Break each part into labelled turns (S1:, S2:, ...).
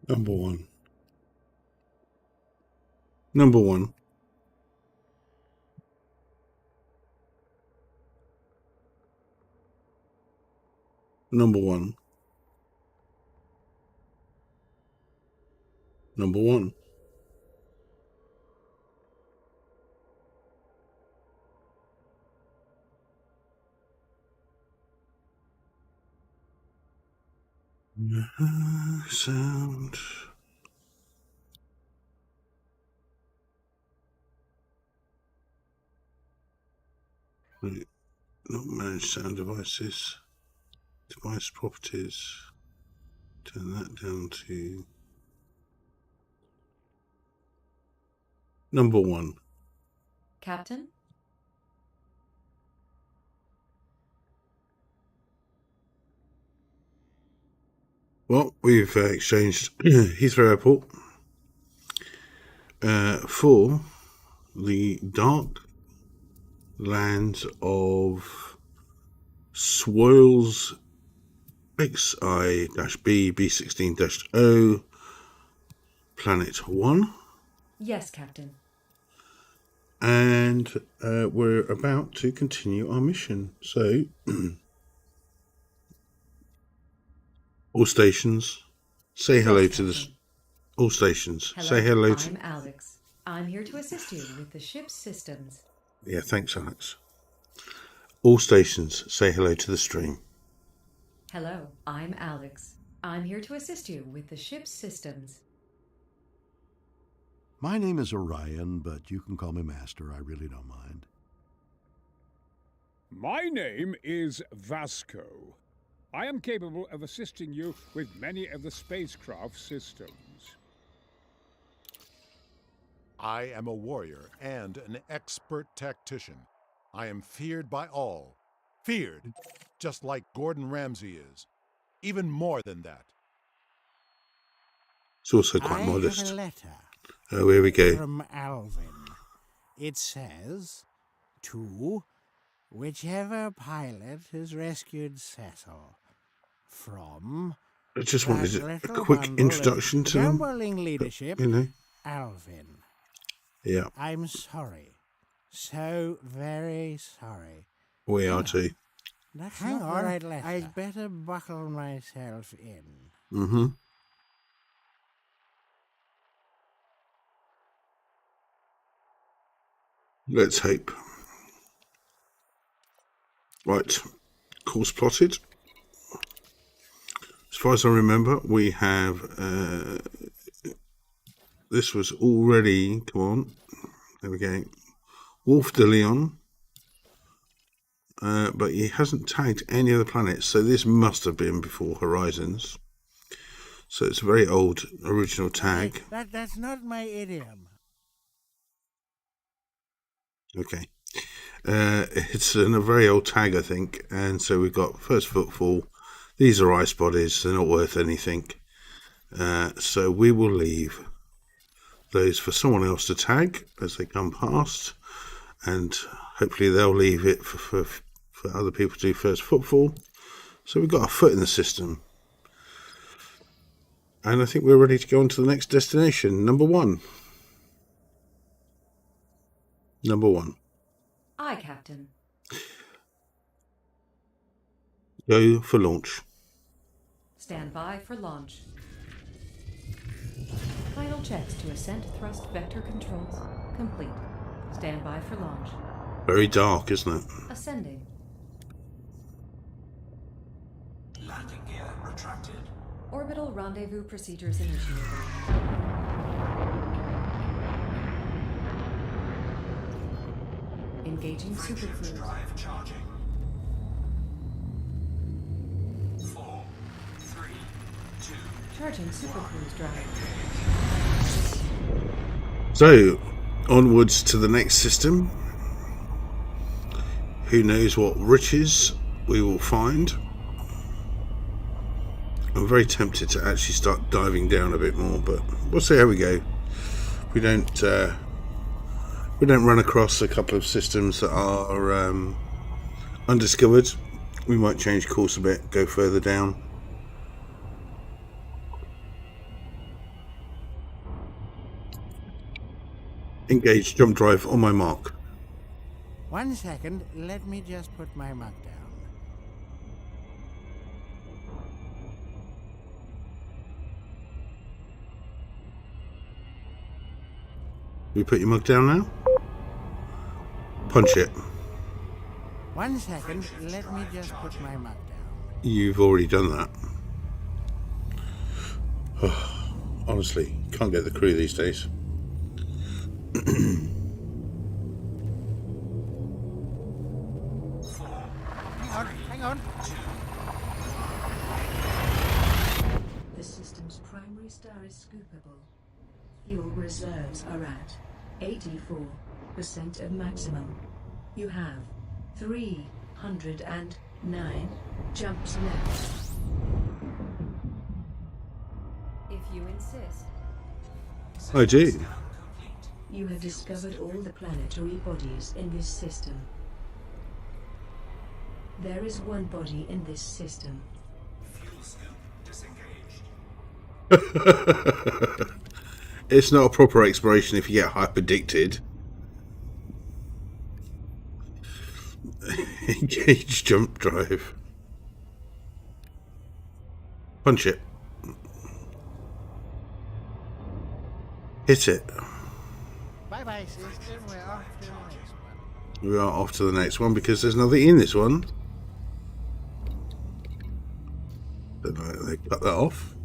S1: Number one. Number one. Number one. Number one. Sound. Wait, not manage sound devices. Device properties. Turn that down to number one.
S2: Captain?
S1: Well, we've exchanged Heathrow Airport for the dark lands of Swoils XI-B B16-O Planet 1.
S2: Yes, Captain.
S1: And we're about to continue our mission. So, all stations, say hello to the... All stations, say hello to...
S2: I'm Alex. I'm here to assist you with the ship's systems.
S1: Yeah, thanks, Alex. All stations, say hello to the stream.
S2: Hello, I'm Alex. I'm here to assist you with the ship's systems.
S3: My name is Orion, but you can call me Master. I really don't mind.
S4: My name is Vasco. I am capable of assisting you with many of the spacecraft systems.
S3: I am a warrior and an expert tactician. I am feared by all. Feared, just like Gordon Ramsay is. Even more than that.
S1: It's also quite modest.
S5: I have a letter.
S1: Oh, here we go.
S5: From Alvin. It says, to whichever pilot has rescued Cecil from...
S1: I just wanted a quick introduction to them.
S5: Gambling leadership,
S1: You know.
S5: Alvin.
S1: Yeah.
S5: I'm sorry. So very sorry.
S1: We are too.
S5: Hang on, I'd better buckle myself in.
S1: Mm-hmm. Let's hope. Right. Course plotted. As far as I remember, we have... this was already... Come on. There we go. Wolf de Leon. But he hasn't tagged any of the planets, so this must have been before Horizons. So it's a very old original tag.
S5: That's not my idiom.
S1: Okay. It's in a very old tag, I think. And so we've got first footfall. These are ice bodies. They're not worth anything. So we will leave those for someone else to tag as they come past. And hopefully they'll leave it for other people to do first footfall. So we've got our foot in the system. And I think we're ready to go on to the next destination. Number one. Number one.
S2: Aye, Captain.
S1: Go for launch.
S2: Stand by for launch. Final checks to ascent thrust vector controls complete. Stand by for launch.
S1: Very dark, isn't it?
S2: Ascending.
S6: Landing gear retracted.
S2: Orbital rendezvous procedures initiated. Engaging supercruise.
S6: Drive charging. 4, 3, 2.
S2: Charging supercruise drive.
S1: So, onwards to the next system. Who knows what riches we will find. I'm very tempted to actually start diving down a bit more, but we'll see how we go. We don't run across a couple of systems that are undiscovered. We might change course a bit, go further down. Engage jump drive on my mark.
S5: 1 second, let me just put my mug down.
S1: You put your mug down now? Punch it.
S5: 1 second, let me just put my mug down.
S1: You've already done that. Honestly, can't get the crew these days.
S5: Hang on.
S2: The system's primary star is scoopable. Fuel reserves are at 84% of maximum. You have 309 jumps left. If you insist.
S1: I do.
S2: You have discovered all the planetary bodies in this system. There is one body in this system.
S6: Fuel scoop disengaged.
S1: It's not a proper exploration if you get hyperdicted. Engage jump drive. Punch it. Hit it.
S5: Bye-bye, system. We're off to the next one.
S1: We are off to the next one because there's nothing in this one. Don't know, they cut that off.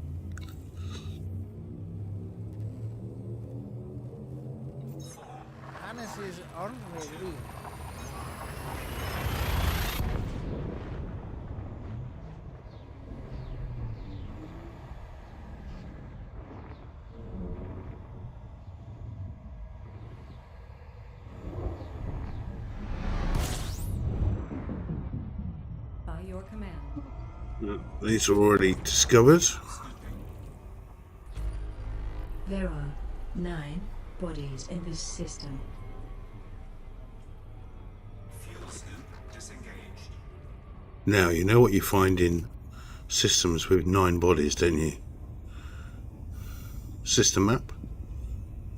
S5: Harnesses on ready.
S2: By your command.
S1: These are already discovered.
S2: There are 9 bodies in this system.
S6: Fuel scoop disengaged.
S1: Now, you know what you find in systems with 9 bodies, don't you? System map.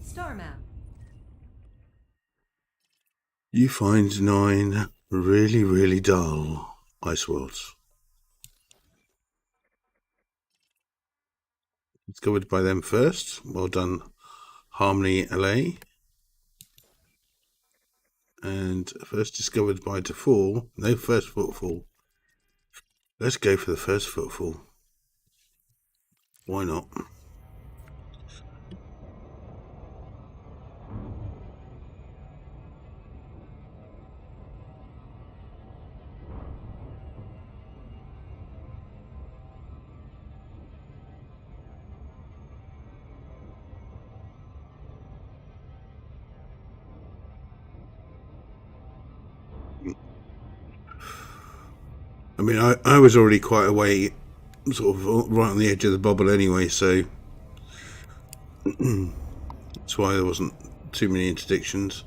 S2: Star map.
S1: You find 9 really, really dull ice worlds. Discovered by them first. Well done, Harmony LA. And first discovered by Defall. No first footfall. Let's go for the first footfall. Why not? I mean, I was already quite away, sort of right on the edge of the bubble anyway, so that's why there wasn't too many interdictions.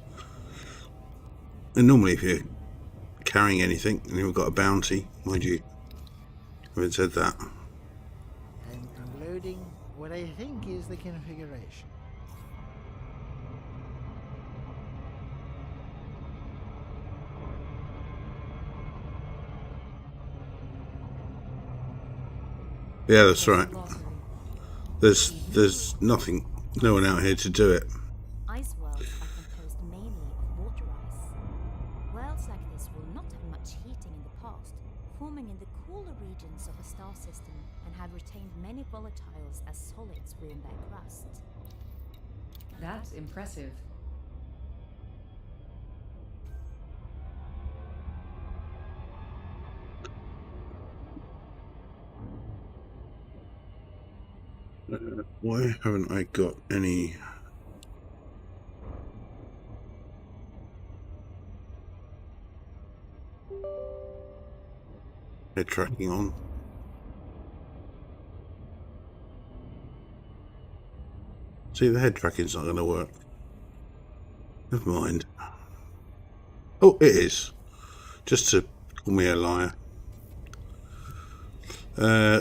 S1: And normally if you're carrying anything and you've got a bounty, mind you, having said that.
S5: I'm loading what I think is the configuration.
S1: Yeah, that's right. There's nothing, no one out here to do it.
S7: Ice worlds are composed mainly of water ice. Worlds like this will not have much heating in the past, forming in the cooler regions of a star system and have retained many volatiles as solids within their crust.
S2: That's impressive.
S1: Why haven't I got any? Head tracking on. See, the head tracking's not going to work. Never mind. Oh, it is. Just to call me a liar.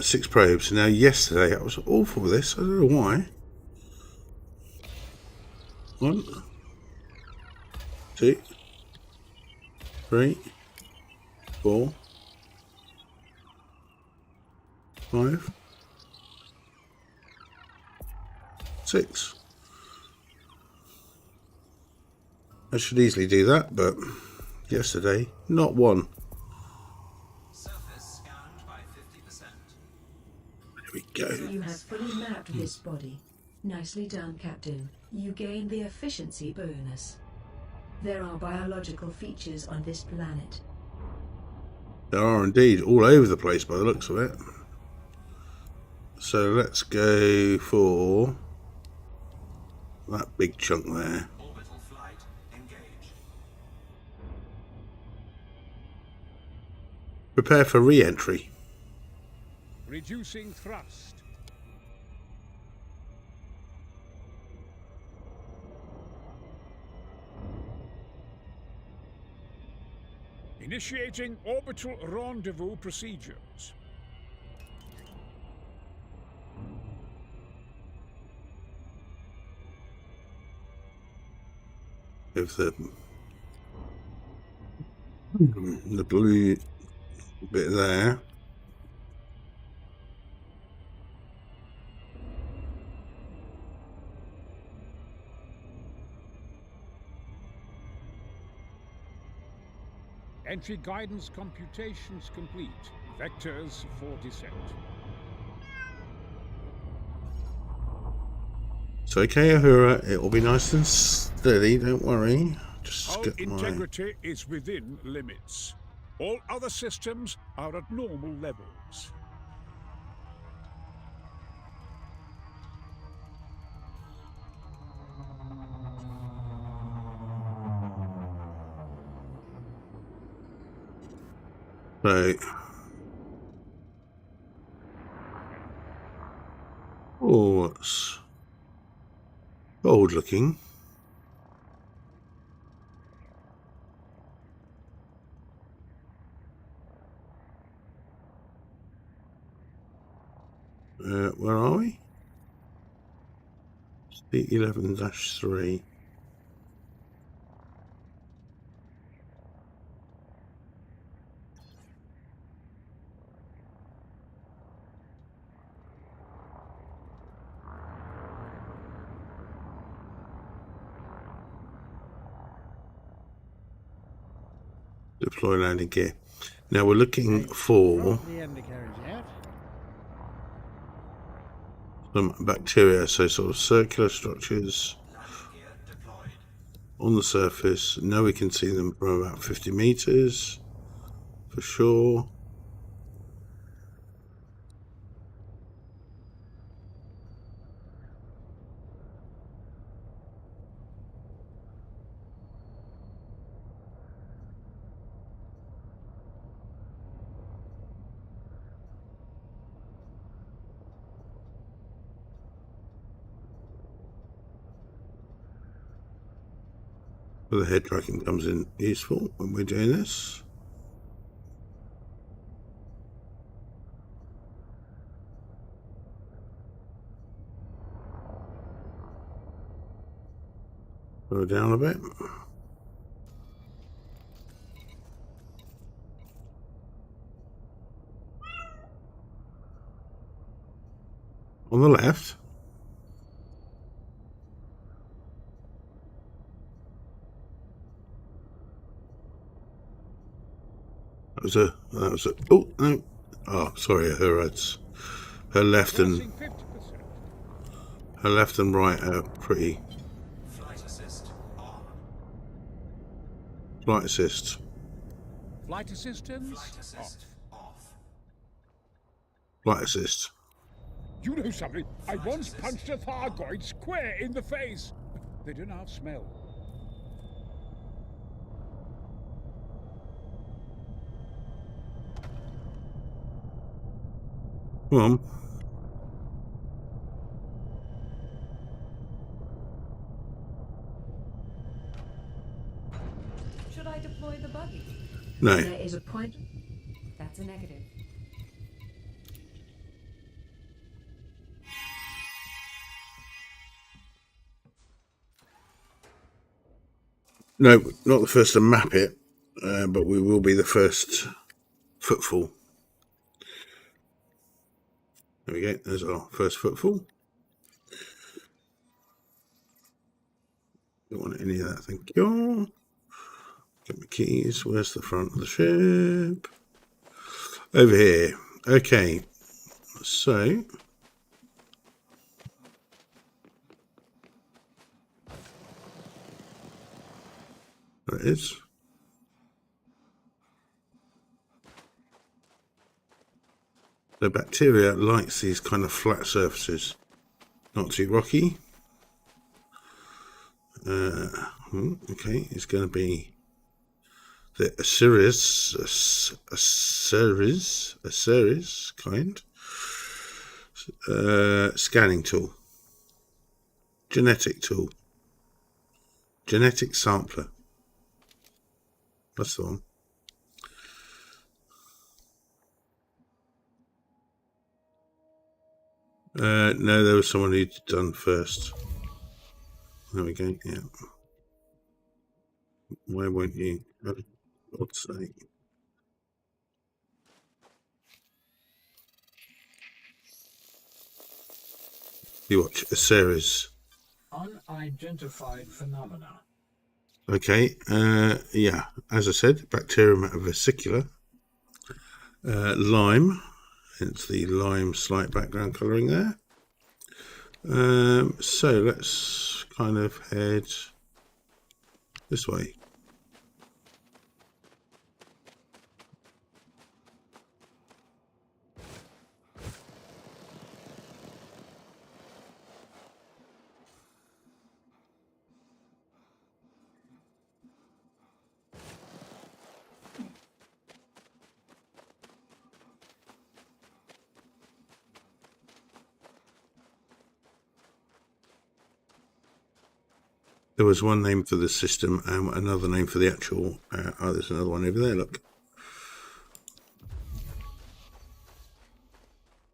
S1: 6 probes. Now, yesterday I was awful with this. I don't know why. 1, 2, 3, 4, 5, 6. I should easily do that, but yesterday, not one.
S6: Surface scanned by 50%.
S1: There we go.
S2: You have fully mapped this body. Nicely done, Captain. You gain the efficiency bonus. There are biological features on this planet.
S1: There are indeed, all over the place by the looks of it. So let's go for that big chunk there.
S6: Orbital flight engaged.
S1: Prepare for re-entry.
S4: Reducing thrust. Initiating orbital rendezvous procedures.
S1: If the blue bit there.
S4: Entry guidance computations complete. Vectors for descent.
S1: It's okay, Ahura. It will be nice and steady. Don't worry. Just
S4: Hull
S1: get my...
S4: integrity is within limits. All other systems are at normal levels.
S1: So... Oh, it's old looking. Where are we? C11-3. Deploy landing gear. Now we're looking for
S5: Drop the undercarriage out.
S1: some bacteria, so sort of circular structures
S6: Landing gear deployed.
S1: on the surface. Now we can see them from about 50 meters for sure. So the head tracking comes in useful when we're doing this. Go down a bit. On the left. That was a, oh, no. Oh, sorry, her left and,
S4: Crossing 50%.
S1: her left and right are pretty.
S6: Flight assist on.
S1: Flight assist.
S4: Flight assistance
S6: Flight assist
S4: off.
S6: off.
S1: Flight assist.
S4: You know something? I once punched a Thargoid square in the face. They don't have smell.
S1: Come on.
S8: Should I deploy the buggy?
S1: No.
S2: There is a point.
S8: That's a negative.
S1: No, not the first to map it, but we will be the first footfall. There we go. There's our first footfall. Don't want any of that, thank you. Get my keys. Where's the front of the ship? Over here. Okay. So there it is. The bacteria likes these kind of flat surfaces. Not too rocky. Okay, it's going to be the Aceres kind. Scanning tool. Genetic tool. Genetic sampler. That's the one. No, there was someone who'd done first. There we go, yeah. Why won't you? For God's sake. You watch a series.
S9: Unidentified phenomena.
S1: Okay, yeah, as I said, bacterium vesicular. Lime, hence the lime slight background colouring there. So let's kind of head this way. There was one name for the system and another name for the actual. Oh, there's another one over there, look.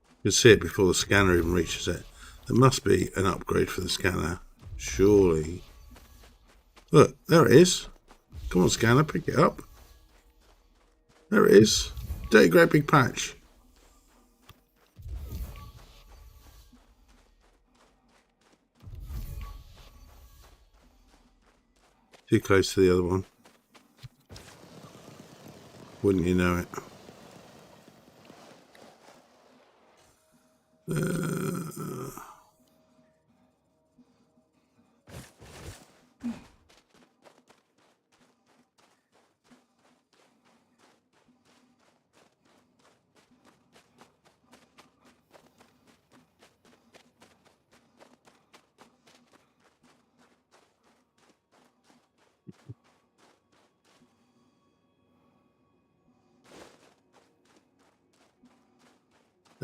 S1: You can see it before the scanner even reaches it. There must be an upgrade for the scanner, surely. Look, there it is. Come on, scanner, pick it up. There it is. Dirty great big patch. Too close to the other one. Wouldn't you know it?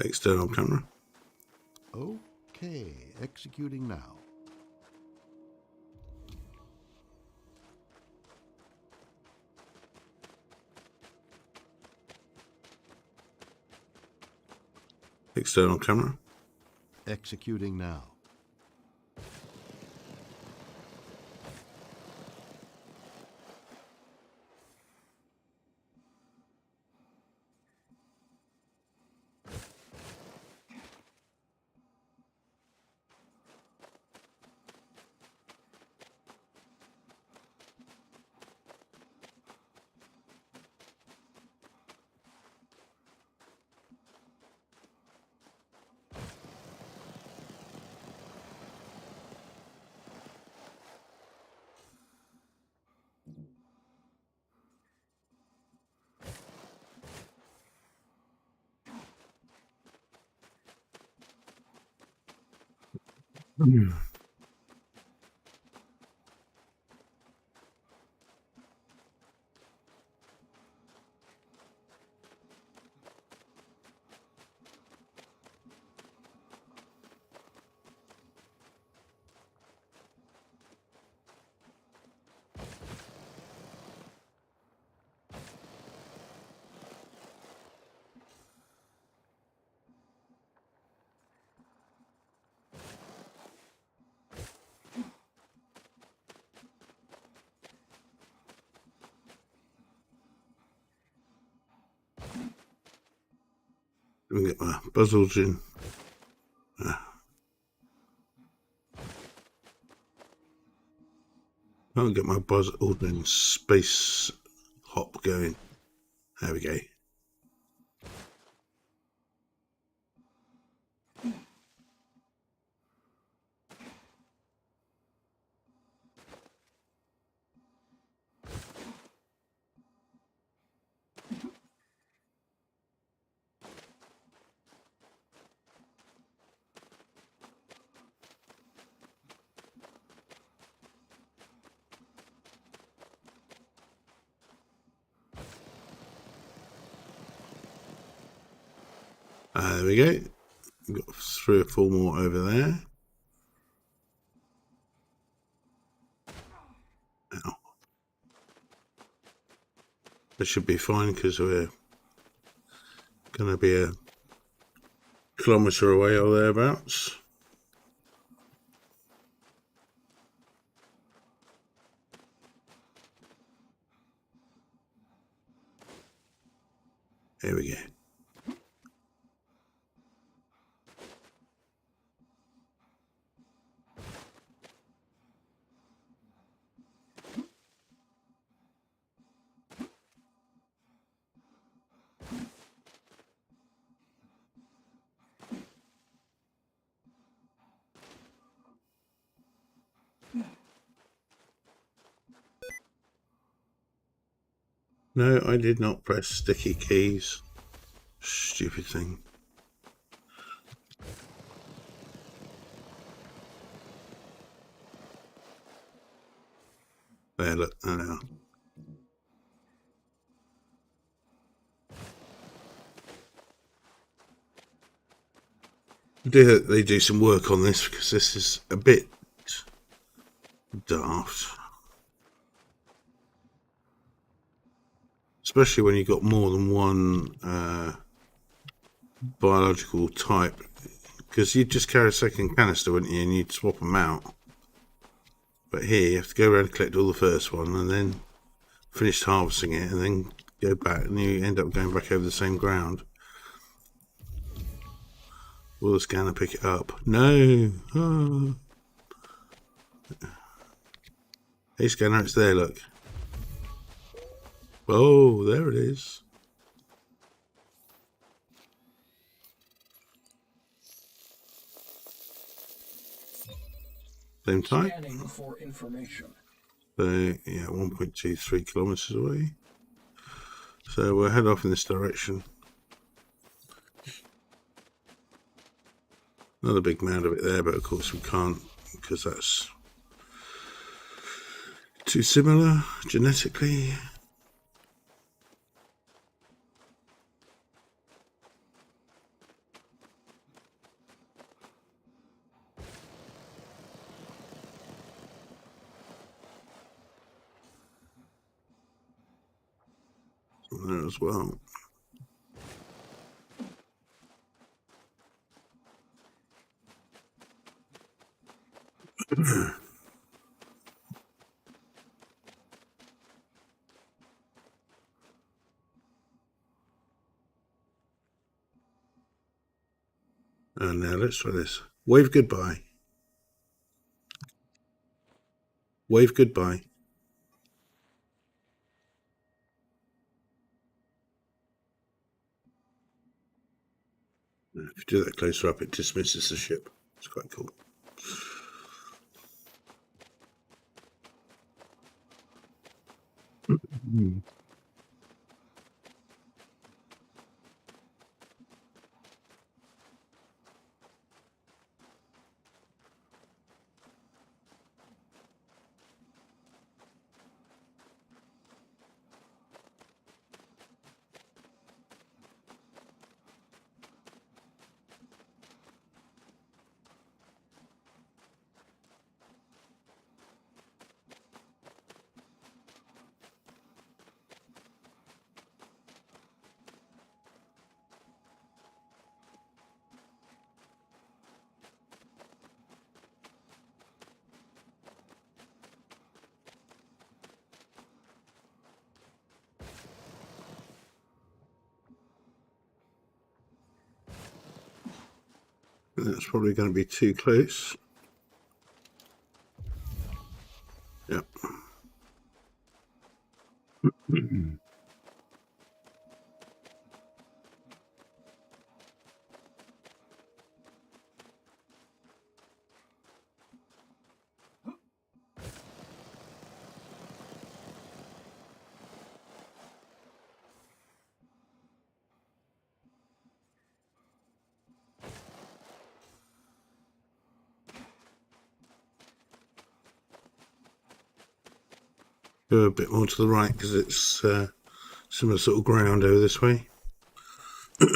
S1: External camera.
S10: Okay, executing now.
S1: External camera.
S10: Executing now.
S1: Let me get my buzz in. I'll get my buzz in space hop going. There we go. There we go. We've got 3 or 4 more over there. Ow. This should be fine because we're going to be a kilometre away or thereabouts. There we go. No, I did not press sticky keys. Stupid thing. There, look. Oh, no. They do some work on this because this is a bit daft. Especially when you've got more than one biological type. Because you'd just carry a second canister, wouldn't you? And you'd swap them out. But here you have to go around and collect all the first one and then finish harvesting it and then go back and you end up going back over the same ground. Will the scanner pick it up? No! Oh. Hey scanner, it's there, look. Oh, there it is. Same type.
S9: Scanning for information.
S1: So, yeah, 1.23 kilometers away. So we'll head off in this direction. Another big mound of it there, but of course we can't because that's too similar genetically. There as well. And now let's try this. Wave goodbye. Wave goodbye. If you do that closer up, it dismisses the ship. It's quite cool. That's probably going to be too close. Yep. Go a bit more to the right because it's similar sort of ground over this way. I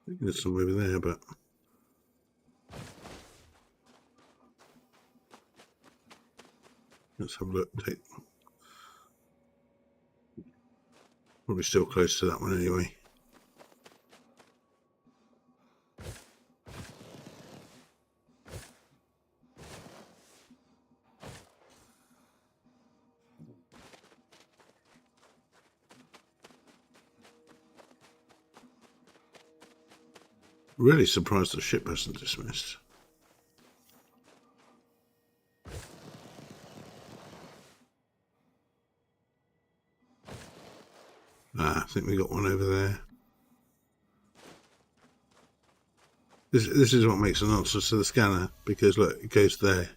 S1: think there's some over there, but let's have a look. Probably still close to that one anyway. Really surprised the ship hasn't dismissed. I think we got one over there. This is what makes a nonsense to the scanner, because look, it goes there.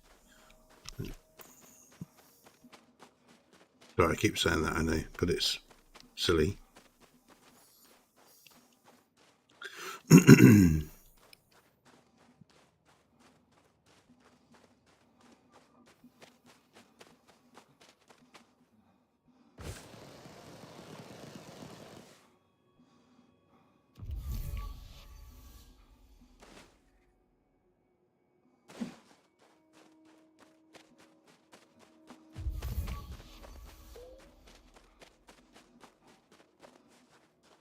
S1: Sorry, I keep saying that, I know, but it's silly.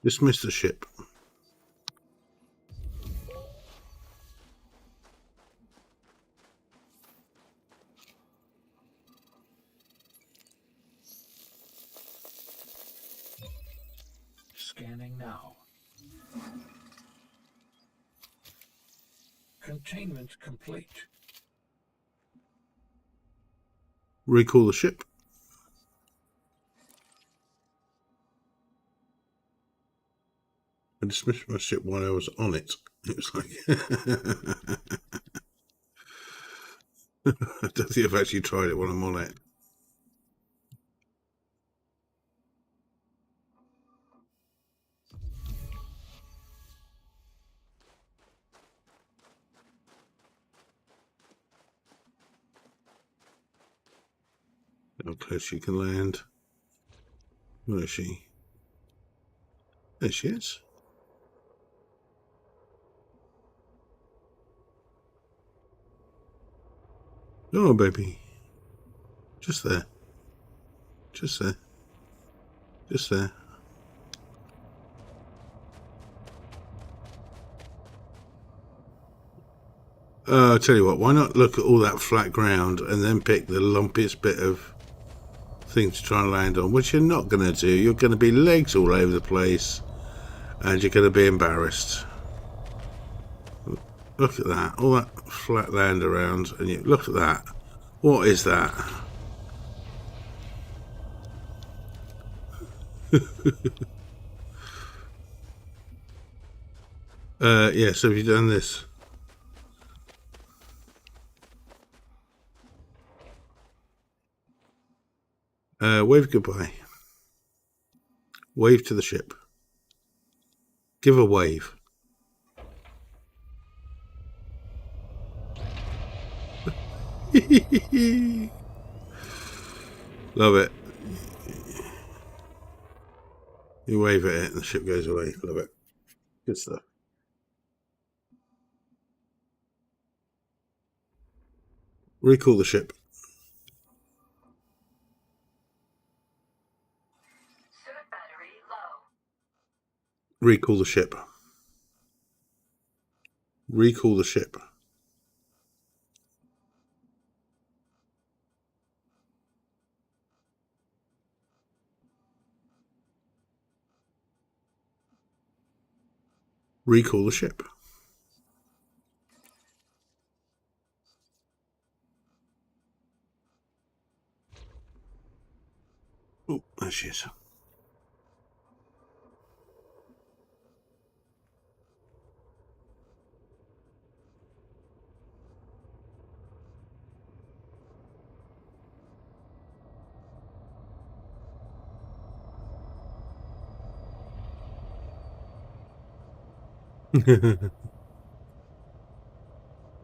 S1: Dismiss the ship.
S9: Scanning now. Containment complete.
S1: Recall the ship. I dismissed my ship while I was on it. It was like I don't think I've actually tried it while I'm on it. How close you can land. Where is she? There she is. Oh, baby. Just there. Just there. Just there. I'll tell you what, why not look at all that flat ground and then pick the lumpiest bit of thing to try and land on, which you're not going to do. You're going to be legs all over the place and you're going to be embarrassed. Look at that, all that flat land around, and you look at that. What is that? Yeah, so have you done this? Wave goodbye. Wave to the ship. Give a wave. Love it. You wave at it and the ship goes away. Love it. Good stuff. Recall the ship.
S11: Sir,
S1: Recall the ship. Recall the ship. Recall the ship. Oh, there she is.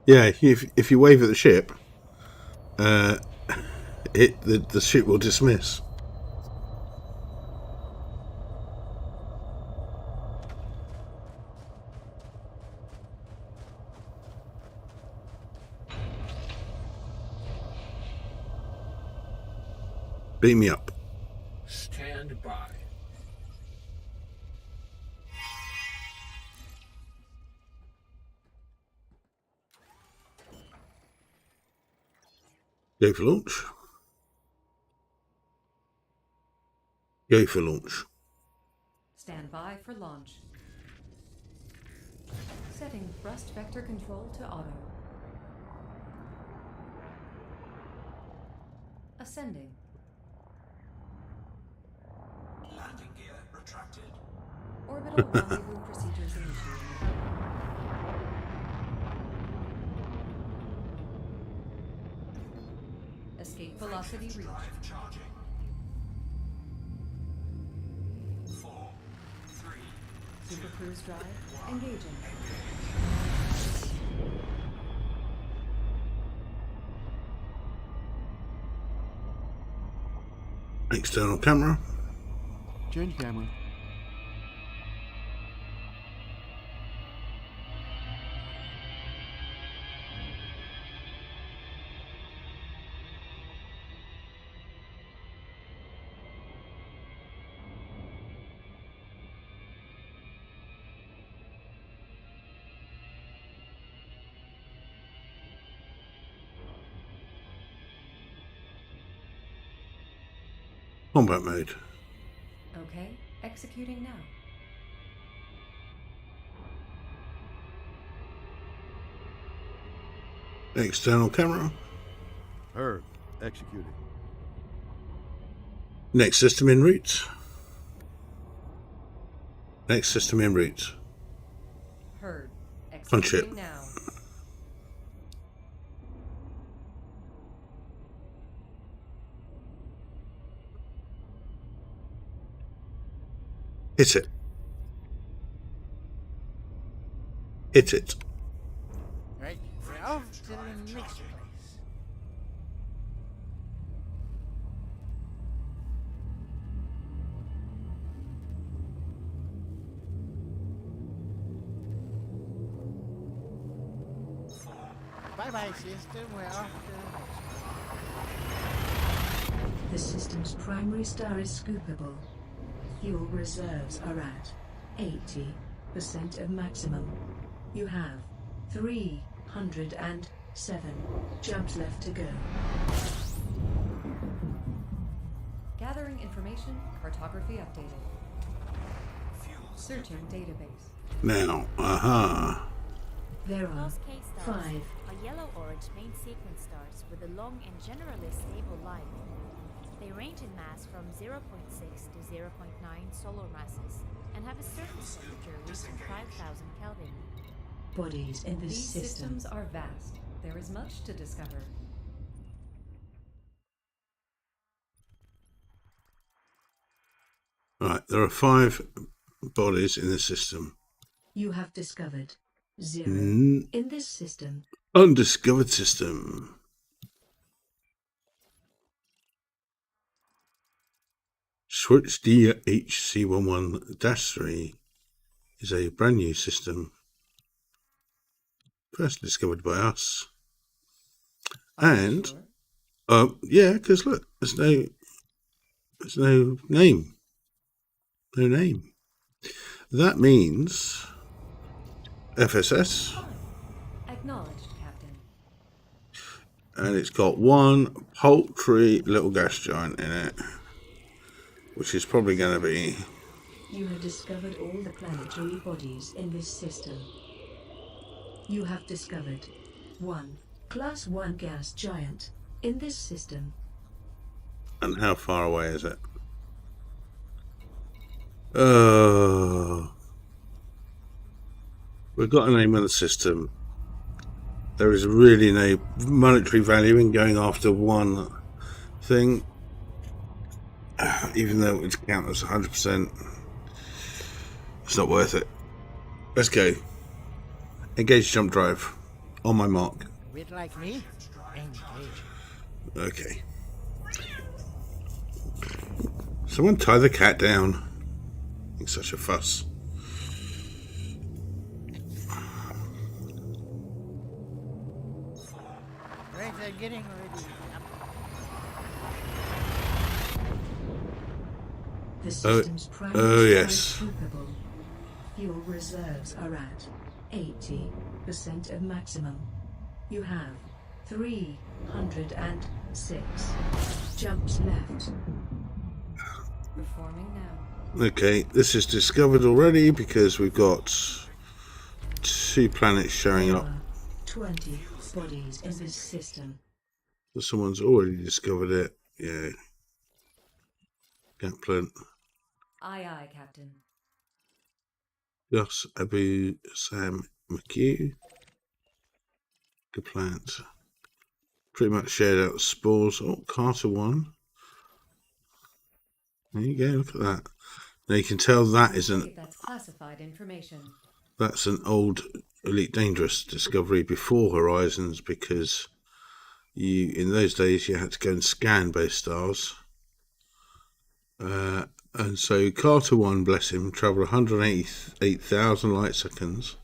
S1: Yeah, if you wave at the ship, the ship will dismiss. Beam me up.
S9: Stand by.
S1: Go for launch. Go for launch.
S8: Stand by for launch. Setting thrust vector control to auto. Ascending.
S6: Landing gear retracted.
S8: Orbital rendezvous procedures initiated. Escape velocity reached.
S6: Drive charging. 4, 3,
S8: Super cruise drive engaging.
S1: External camera.
S10: Change camera.
S1: Combat mode.
S8: Okay, executing now.
S1: External camera.
S10: Heard. Executing.
S1: Next system en route. Next system en route.
S8: Heard.
S1: On ship.
S8: Executing now.
S1: Hit it. Hit it.
S5: Right, we're off to the next place. Bye-bye, system. We're off to the next place.
S2: The system's primary star is scoopable. Fuel reserves are at 80% of maximum. You have 307 jumps left to go.
S8: Gathering information, cartography updated. Searching database.
S1: Now,
S2: There are
S7: Most K stars
S2: 5.
S7: are yellow-orange main sequence stars with a long and generally stable life. They range in mass from 0.6 to 0.9 solar masses and have a surface temperature reaching 5,000 Kelvin.
S2: Bodies in this
S8: These
S2: system.
S8: systems are vast. There is much to discover.
S1: right, there are 5 bodies in the system.
S2: You have discovered 0
S1: Mm.
S2: in this system.
S1: Undiscovered system. Switch DHC11-3 is a brand new system, first discovered by us. And
S8: Sure.
S1: yeah, because look, there's no name. No name. That means FSS,
S8: Acknowledged, Captain.
S1: and it's got one paltry little gas giant in it, which is probably going to be...
S2: You have discovered all the planetary bodies in this system. You have discovered one Class 1 gas giant in this system.
S1: And how far away is it? We've got a name of the system. There is really no monetary value in going after one thing, even though it's counted as 100%. It's not worth it. Let's go. Engage jump drive. On my mark.
S5: A bit like me. Engage.
S1: Okay. Someone tie the cat down. It's such a fuss.
S5: Right, I'm getting ready.
S2: The system's primary
S1: oh, yes.
S2: is capable. Fuel reserves are at 80% of maximum. You have 306 jumps left.
S8: Performing now.
S1: Okay, this is discovered already because we've got 2 planets showing
S2: There
S1: up.
S2: are 20 bodies in this system.
S1: So someone's already discovered it. Yeah. Kaplan.
S8: Aye, aye, Captain.
S1: Gus, Abu, Sam, McHugh. Good plans. Pretty much shared out the spores. Oh, Carter 1. There you go, look at that. Now you can tell that isn't...
S8: That's classified information.
S1: That's an old Elite Dangerous discovery before Horizons, because in those days you had to go and scan both stars. And so Carter 1, bless him, travelled 188,000 light seconds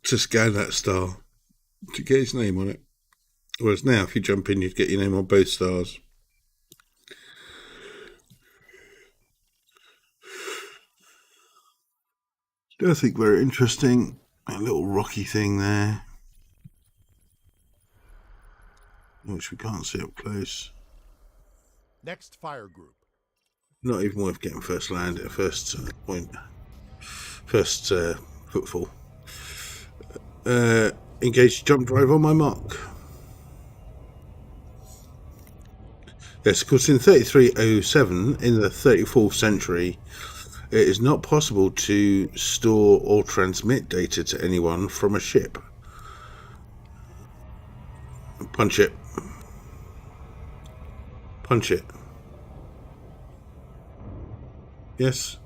S1: to scan that star to get his name on it. Whereas now, if you jump in, you'd get your name on both stars. I think very interesting. A little rocky thing there, which we can't see up close.
S3: Next fire group.
S1: Not even worth getting first land at first point. First footfall. Engage jump drive on my mark. Yes, of course, in 3307, in the 34th century, it is not possible to store or transmit data to anyone from a ship. Punch it. Punch it. Yes.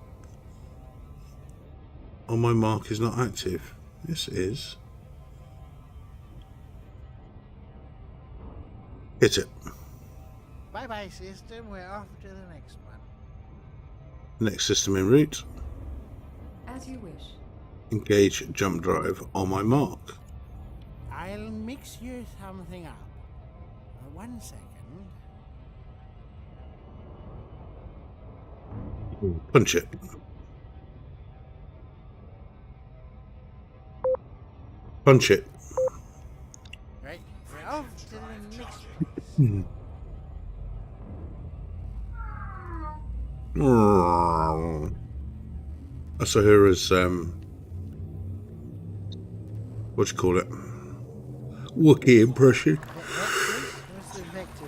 S1: On my mark is not active. Yes, it is. Hit it.
S5: Bye-bye, system. We're off to the next one.
S1: Next system en route.
S8: As you wish.
S1: Engage jump drive on my mark.
S5: I'll mix you something up. 1 second.
S1: Punch it. Punch it.
S5: Right, we're off to the next
S1: one. I saw her as what do you call it? Wookiee impression.
S5: What's the vector?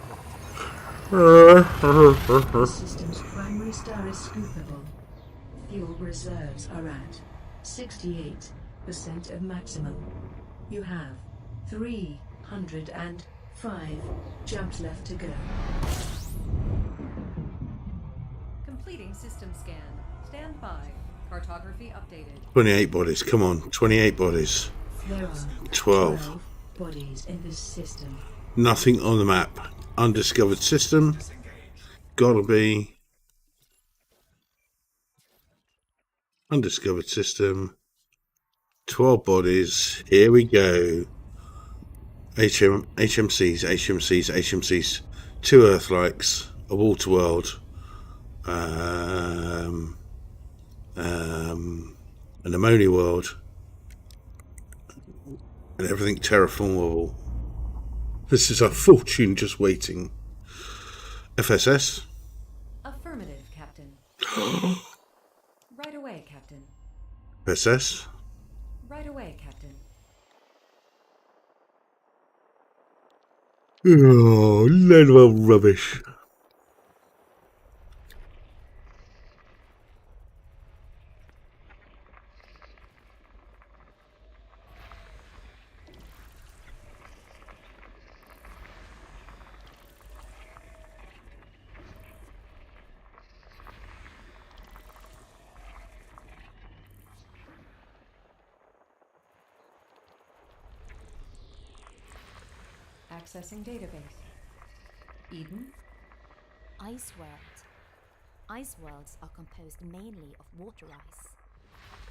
S2: The system's primary star is scoopable. Fuel reserves are at 68% of maximum. You have 305 jumps left to go.
S8: Completing system scan. Stand by. Cartography updated.
S1: 28 bodies. Come on, 28 bodies.
S2: There are
S1: 12
S2: bodies in this system.
S1: Nothing on the map. Undiscovered system. Gotta be. Undiscovered system. 12 bodies. Here we go. HMCs. 2 Earthlikes. A water world. an ammonia world, and everything terraformable. This is a fortune just waiting. FSS?
S8: Affirmative, Captain. Right away, Captain.
S1: FSS?
S8: Right away, Captain.
S1: Oh, load of old rubbish.
S8: Accessing database. Eden?
S7: Ice world. Ice worlds are composed mainly of water ice.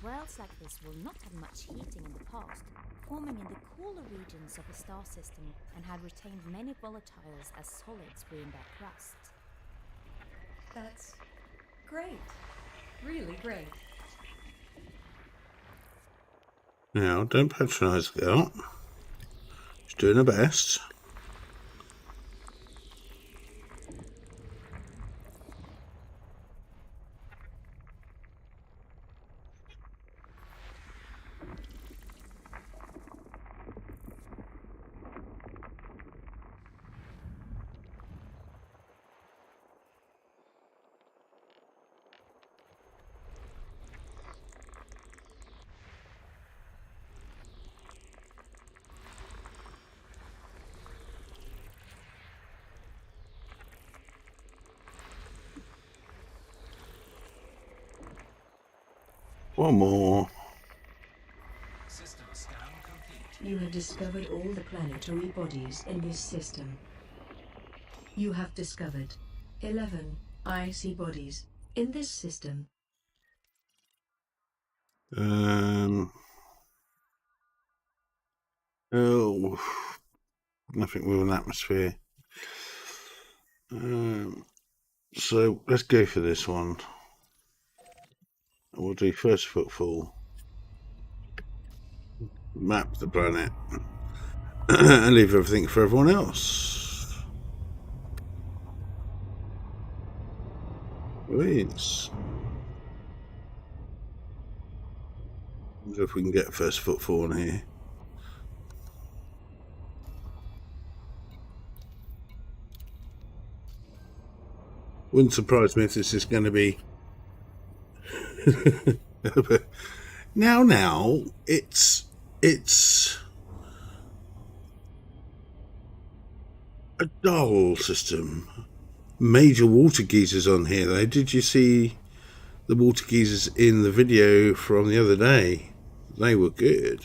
S7: Worlds like this will not have much heating in the past, forming in the cooler regions of a star system and have retained many volatiles as solids within their crust.
S8: That's great. Really great.
S1: Now, don't patronise the girl. She's doing her best. One more.
S6: System scan complete.
S2: You have discovered all the planetary bodies in this system. You have discovered 11 icy bodies in this system.
S1: Oh, nothing with an atmosphere. So let's go for this one. We'll do first footfall. Map the planet. And leave everything for everyone else. Please. Wonder if we can get first footfall in here. Wouldn't surprise me if this is going to be. Now, it's a dull system. Major water geysers on here, though. Did you see the water geysers in the video from the other day? They were good.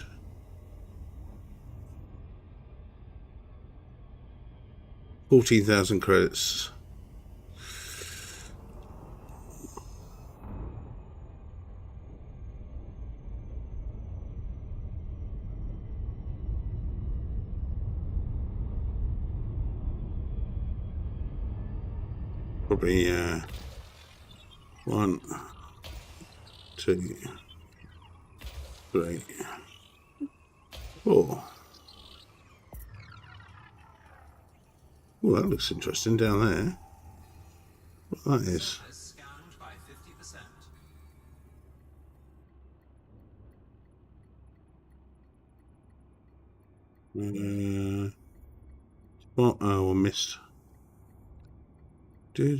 S1: $14,000 credits. Probably 1, 2, 3, 4. Oh, that looks interesting down there. What that is?
S6: Scanned by 50%.
S1: Oh, I missed.
S2: You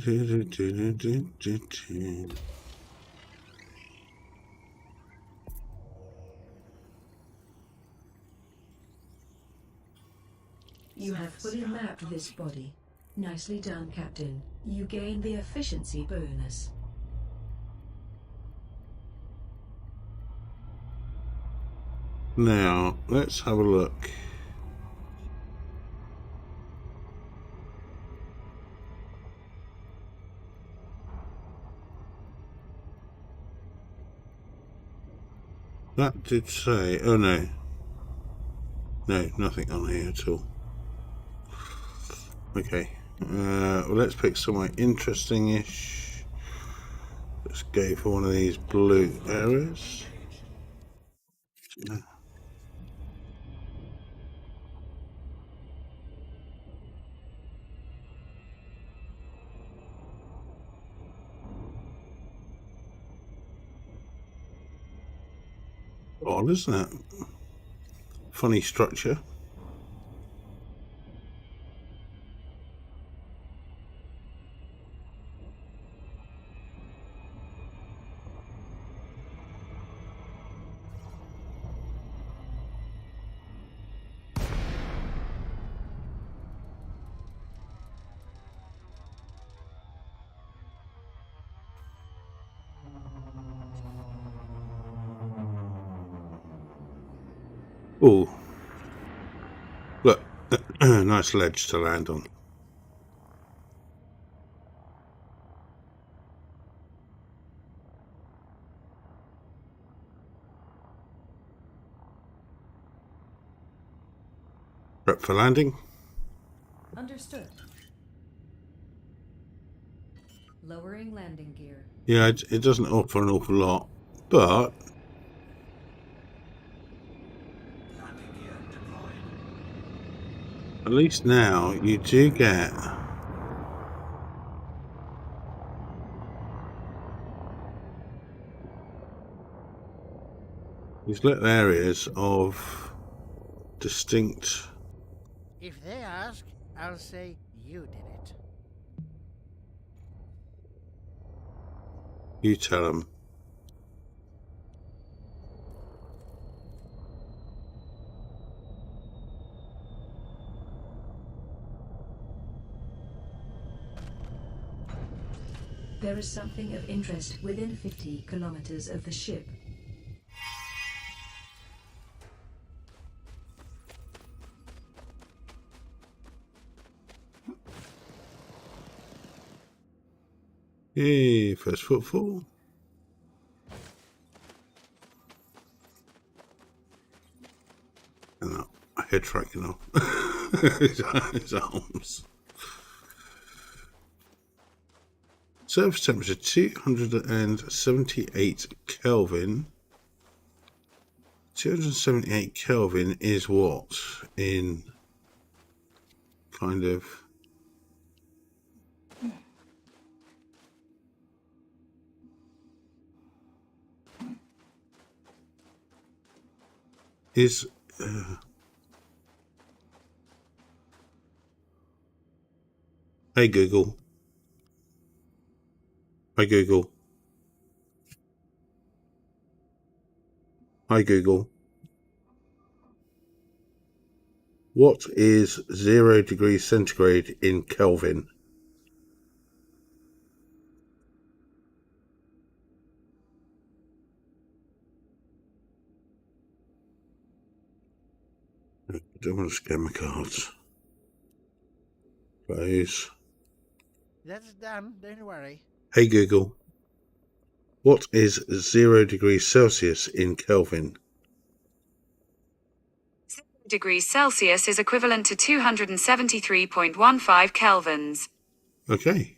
S2: have fully mapped this body. Nicely done, Captain. You gain the efficiency bonus.
S1: Now, let's have a look. That did say, oh no. No, nothing on here at all. Okay, well, let's pick somewhere interesting-ish. Let's go for one of these blue areas. Odd, isn't it? Funny structure. Oh, look, nice ledge to land on. Prep for landing.
S8: Understood. Lowering landing gear.
S1: Yeah, it doesn't offer an awful lot, but at least now you do get these little areas of distinct.
S5: If they ask, I'll say you did it.
S1: You tell them.
S2: There is something of interest within 50 kilometers of the ship.
S1: Yay, first footfall. And that head tracking off his arms. Surface temperature 278 Kelvin. 278 Kelvin is what in kind of is hey Google. Hi Google. Hi Google. What is 0 degrees centigrade in Kelvin? I don't want to scan my cards. Close.
S5: That's done, don't worry.
S1: Hey Google. What is 0 degrees Celsius in Kelvin?
S11: 0 degrees Celsius is equivalent to 273.15 kelvins.
S1: Okay.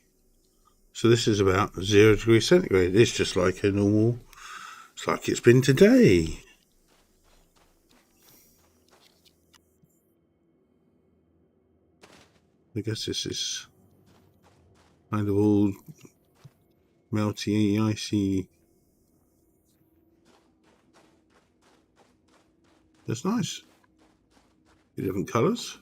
S1: So this is about 0 degrees centigrade. It's just like a normal, it's like it's been today. I guess this is kind of all melty, icy. That's nice. Different colours.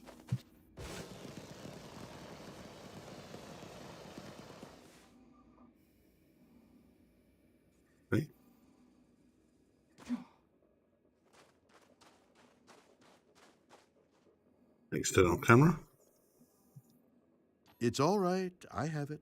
S1: Okay. External camera.
S10: It's all right. I have it.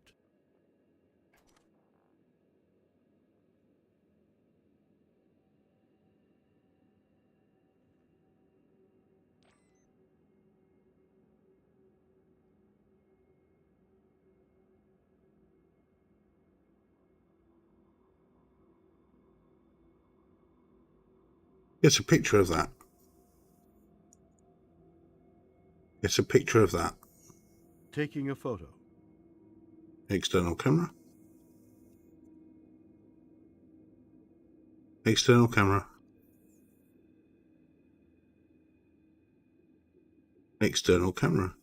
S1: It's a picture of that. It's a picture of that.
S10: Taking a photo.
S1: External camera. External camera. External camera.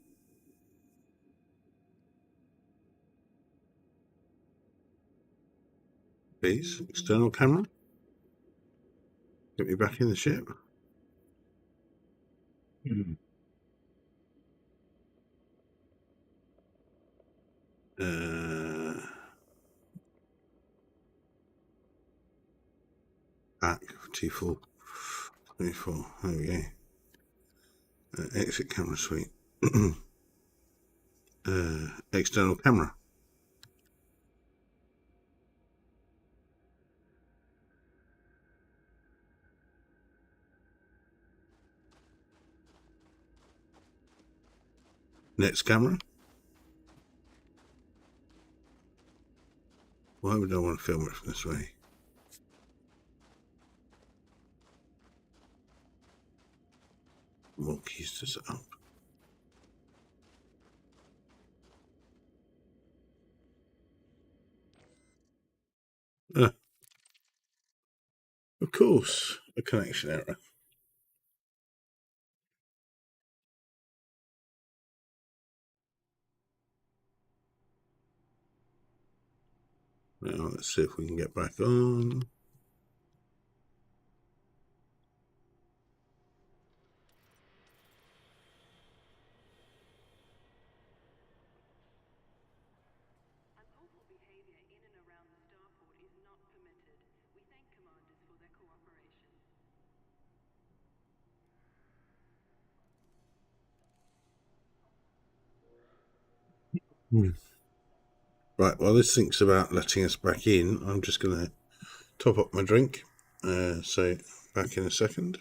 S1: Please, external camera. Get me back in the ship. Back T4. 24. There we go. Exit camera suite. External camera. Next camera. Why would I want to film it from this way? More keys to set up. Of course, a connection error. Now let's see if we can get back on. Right, while this thinks about letting us back in, I'm just going to top up my drink. So back in a second.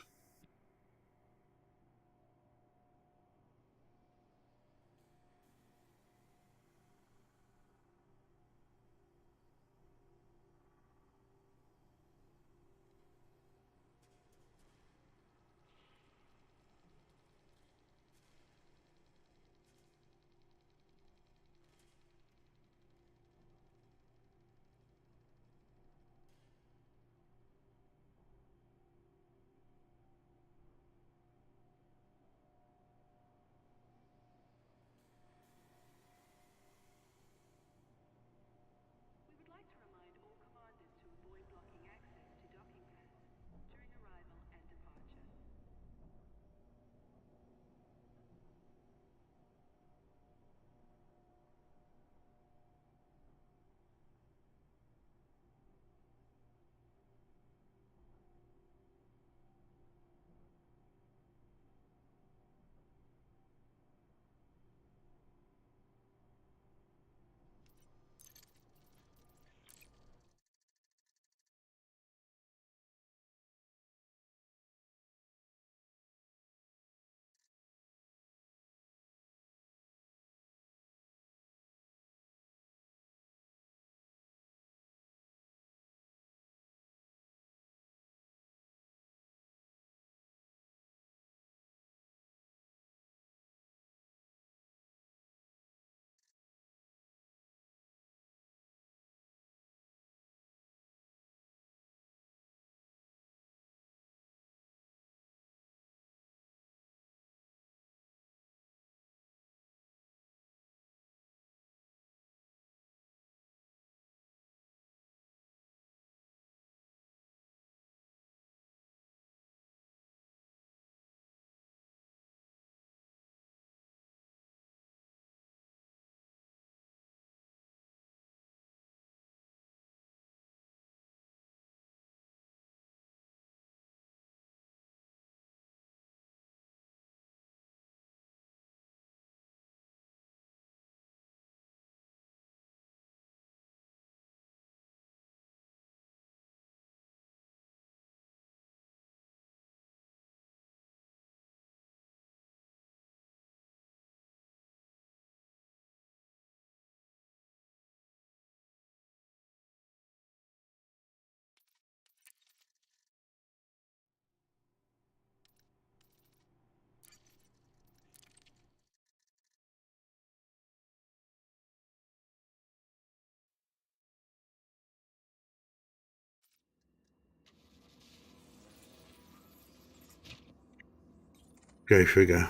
S1: Go figure.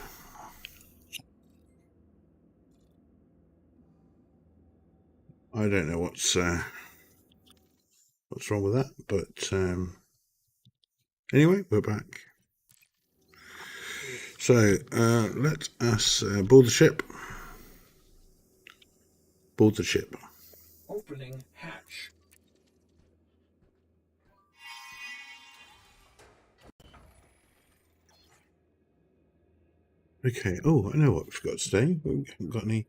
S1: I don't know what's wrong with that, but anyway, we're back. So let us board the ship. Board the ship.
S9: Opening hatch.
S1: Okay. Oh, I know what we've got today. We haven't got any.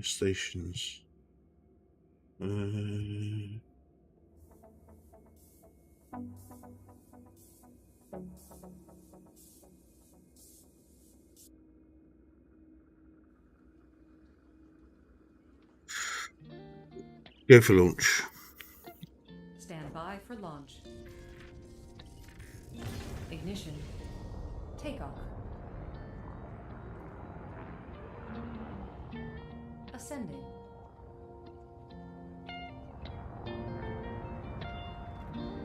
S1: Stations. Go for launch.
S8: Stand by for launch. Ignition. Takeoff. Ascending.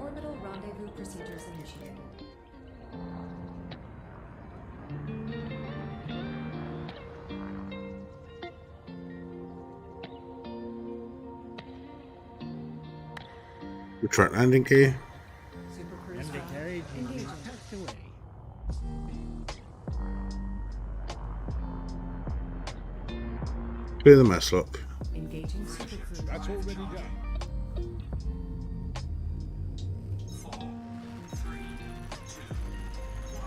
S8: Orbital rendezvous procedures initiated.
S1: Retract landing gear.
S8: Super cruise
S5: And the carriage is
S8: engaging.
S5: tucked away.
S1: Clear the mess lock.
S8: Engaging super cruise.
S4: That's already done.
S6: 4, 3, 2, 1.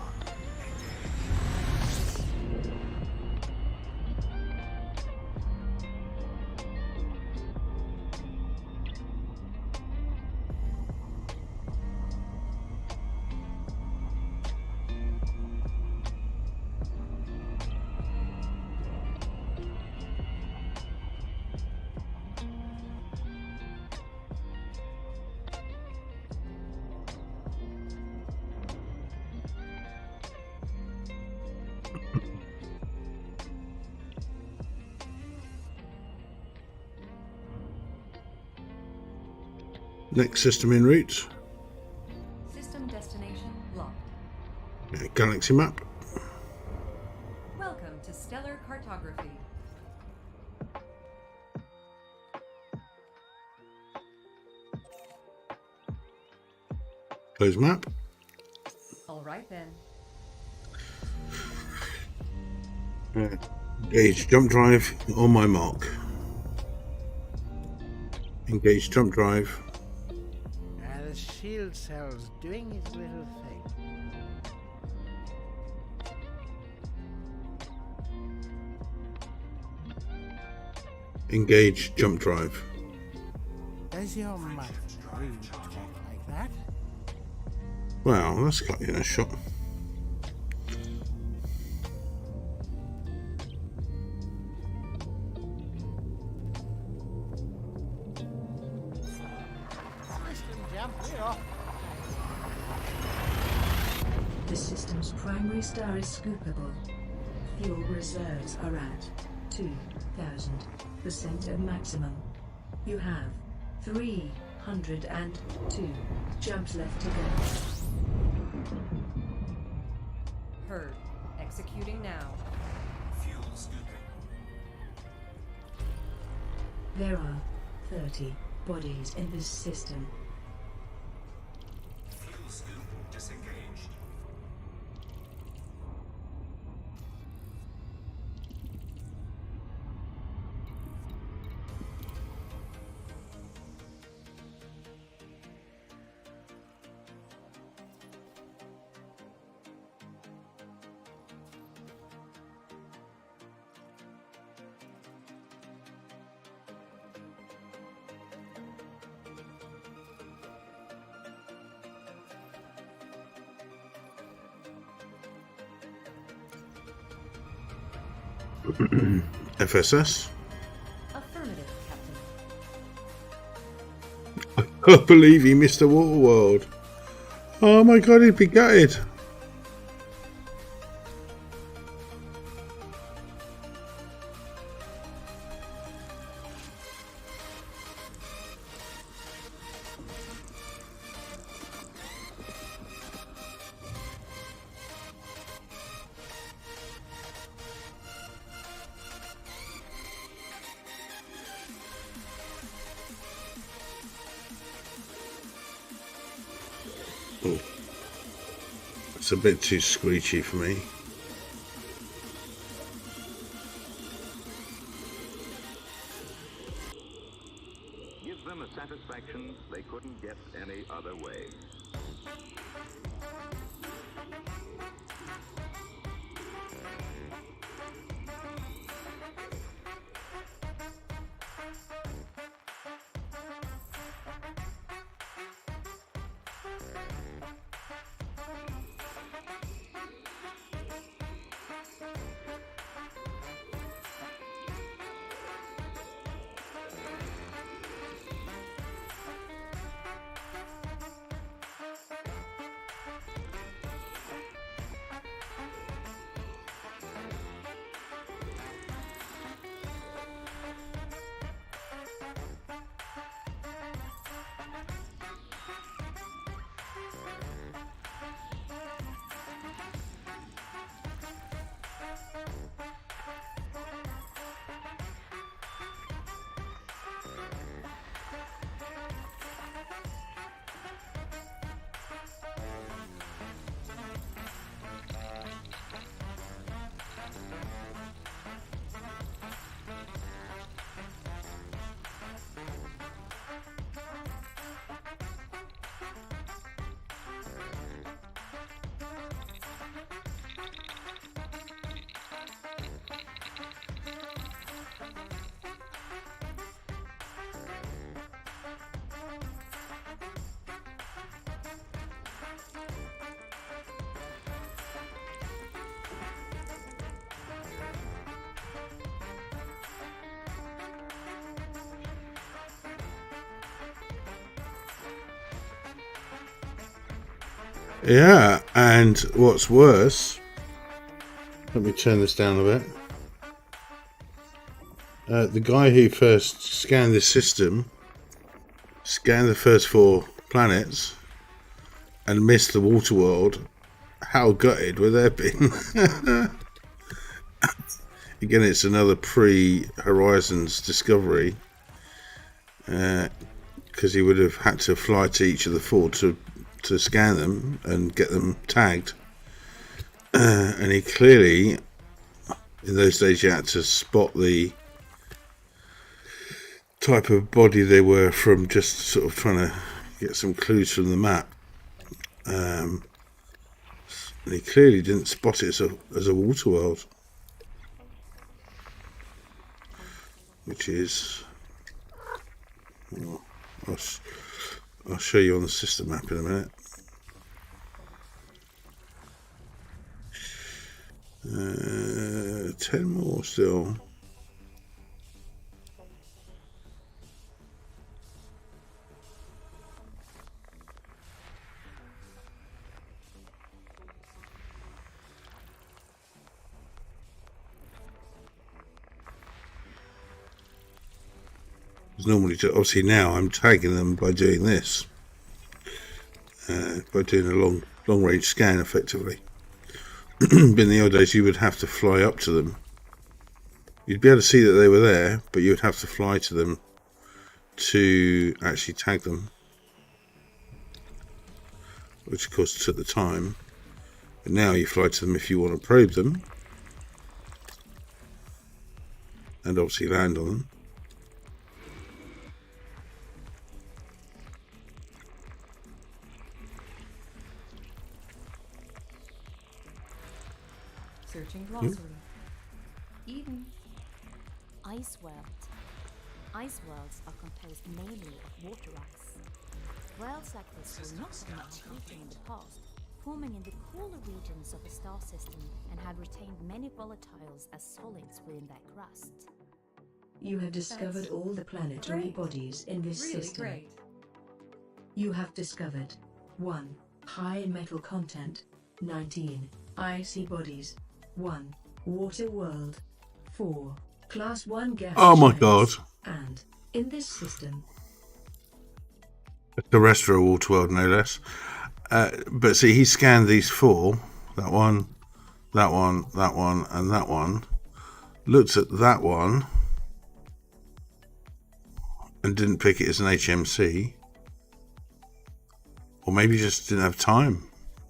S1: Next system en route.
S8: System destination locked.
S1: Galaxy map.
S8: Welcome to stellar cartography.
S1: Close map.
S8: All right then.
S1: Engage jump drive on my mark. Engage jump drive.
S5: The shield cell's doing its little thing.
S1: Engage jump drive.
S5: Does your mother really talk like that?
S1: Wow, that's got you in a shot.
S5: System jump, we're off.
S2: The system's primary star is scoopable. Fuel reserves are at 2,000% of maximum. You have 302 jumps left to go.
S8: Heard. Executing now.
S6: Fuel scooping.
S2: There are 30 bodies in this system.
S6: Fuel scoop disengaged.
S1: FSS.
S8: Affirmative, Captain.
S1: I can't believe he missed the water world. Oh my god, he'd be gutted. Oh, it's a bit too screechy for me.
S12: Give them a satisfaction they couldn't get any other way.
S1: Yeah, and what's worse, let me turn this down a bit. The guy who first scanned this system scanned the first 4 planets and missed the water world. How gutted would they have been? Again, it's another pre-Horizons discovery, because he would have had to fly to each of the 4 to scan them and get them tagged. And he clearly, in those days, you had to spot the type of body they were from just sort of trying to get some clues from the map. And he clearly didn't spot it as a water world, which is, well, I'll show you on the system map in a minute. 10 more still. Normally, obviously now I'm tagging them by doing this, by doing a long range scan effectively. But in the old days you would have to fly up to them. You'd be able to see that they were there, but you would have to fly to them to actually tag them, which of course took the time. But now you fly to them if you want to probe them, and obviously land on them.
S8: Searching glossary. Eden.
S7: Ice world. Ice worlds are composed mainly of water ice. Worlds like this will not have much heating in the past, forming in the cooler regions of a star system and had retained many volatiles as solids within their crust.
S2: You have discovered all the planetary
S8: great.
S2: bodies in this
S8: Really
S2: system.
S8: great.
S2: You have discovered 1 High metal content. 19. Icy bodies. 1. Water world. 4. Class 1 gas
S1: Oh my
S2: giants.
S1: god.
S2: And, in this system,
S1: Terrestrial water world, no less. But see, he scanned these 4. That one, that one, that one, and that one. Looked at that one and didn't pick it as an HMC. Or maybe he just didn't have time.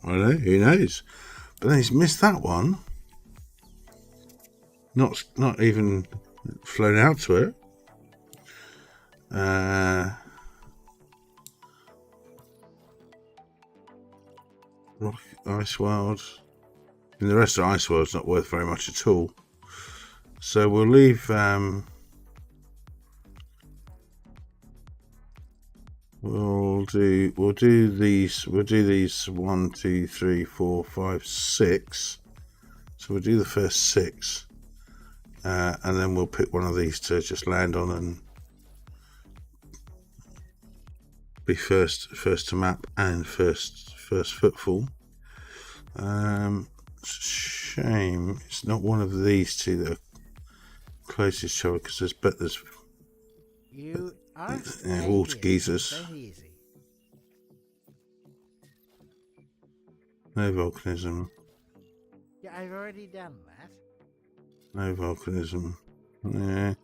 S1: I don't know, who knows? But then he's missed that one. Not even flown out to it. Rock, Ice World. And the rest of Ice World's not worth very much at all. So we'll leave. We'll do these 1, 2, 3, 4, 5, 6. So we'll do the first 6, and then we'll pick one of these to just land on and be first to map and first footfall. It's a shame it's not one of these two that are closest to each other, because there's
S5: You are
S1: water geysers. No volcanism.
S5: Yeah, I've already done that.
S1: No volcanism. Yeah.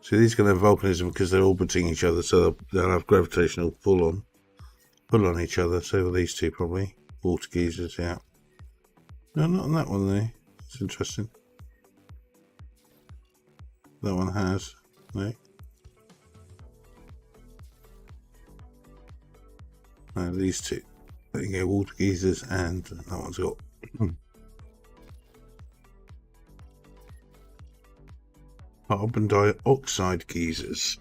S1: So these are going to have volcanism because they're orbiting each other, so they'll have gravitational pull on each other. So will these two probably. Water geysers, yeah. No, not on that one though. It's interesting. That one has. No. No, these two. There you go, water geysers, and that one's got carbon dioxide geysers.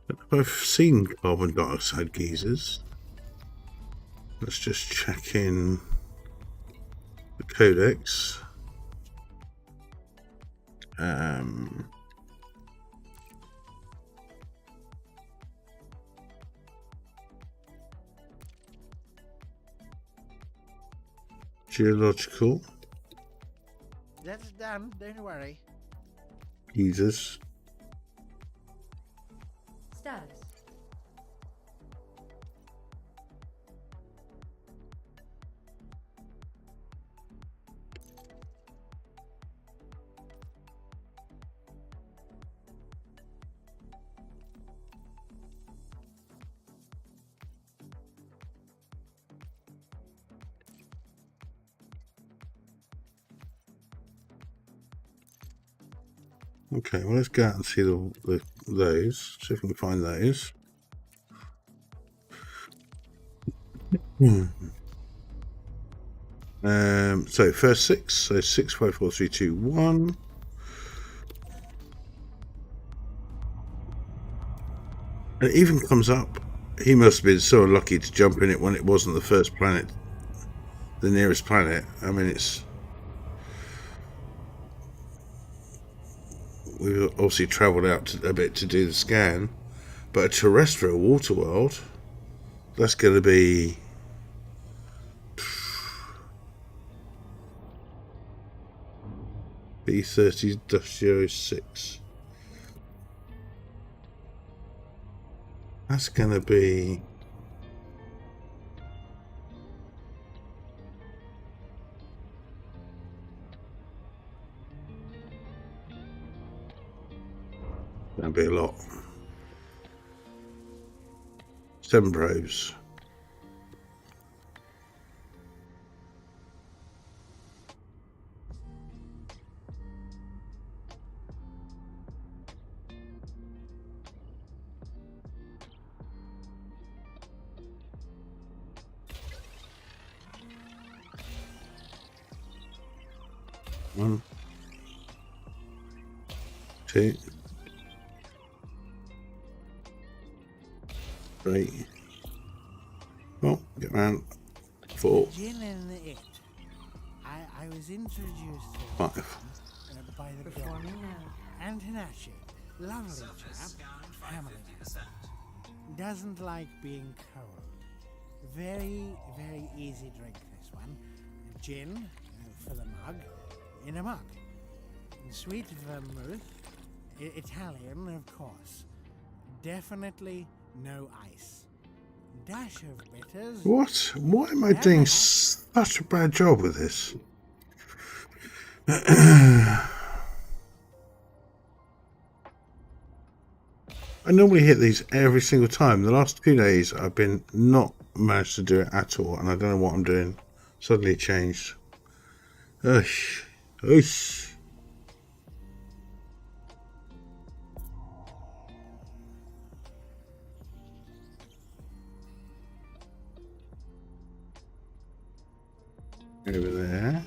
S1: I've both seen carbon dioxide geysers. Let's just check in the codex. Geological.
S5: That's done, don't worry.
S1: Geysers.
S8: Status.
S1: Okay, well, let's go out and see those. See if we can find those. So first 6. So 6, 5, 4, 3, 2, 1. And it even comes up. He must have been so lucky to jump in it when it wasn't the first planet, the nearest planet. I mean, we've obviously travelled out a bit to do the scan, but a terrestrial water world, that's going to be B30-06. That's going to be a lot. 7 probes. One, 2, 3. Well, get round. 4.
S5: Jin and it. I was introduced to
S1: 5.
S5: by the girl.
S8: Performing now.
S5: Antonashi. Lovely chap. Family. doesn't like being cold. Very, very easy drink, this one. Gin for the mug, in a mug. Sweet vermouth, Italian, of course. Definitely no ice. Dash of bitters.
S1: What? Why am I doing such a bad job with this? I normally hit these every single time. The last 2 days I've been not managed to do it at all, and I don't know what I'm doing. Suddenly it changed. Ush. Ush. Over there.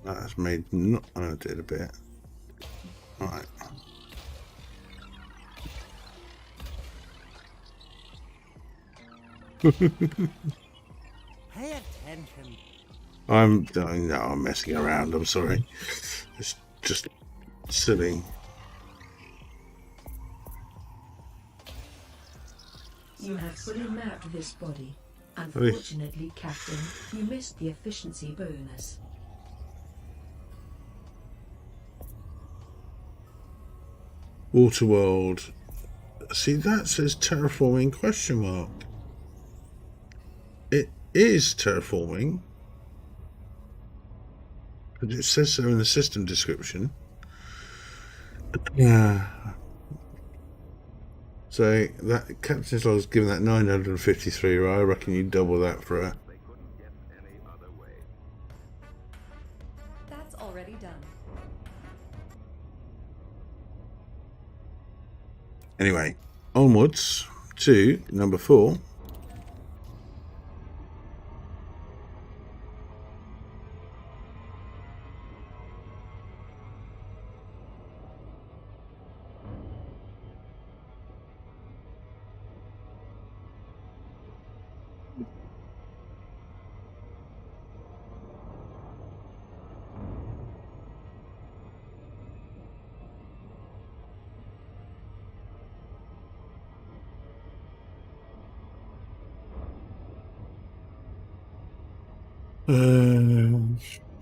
S1: That's made not. I did a bit. All right.
S5: Pay attention.
S1: I'm messing around. I'm sorry. It's just silly.
S2: You have fully mapped this body. Unfortunately, Captain, you missed the efficiency bonus.
S1: Waterworld. See, that says terraforming question mark. It is terraforming. But it says so in the system description. Yeah. So that Captain's Log is given that 953, right? I reckon you double that for a.
S8: That's already done.
S1: Anyway, onwards to number 4.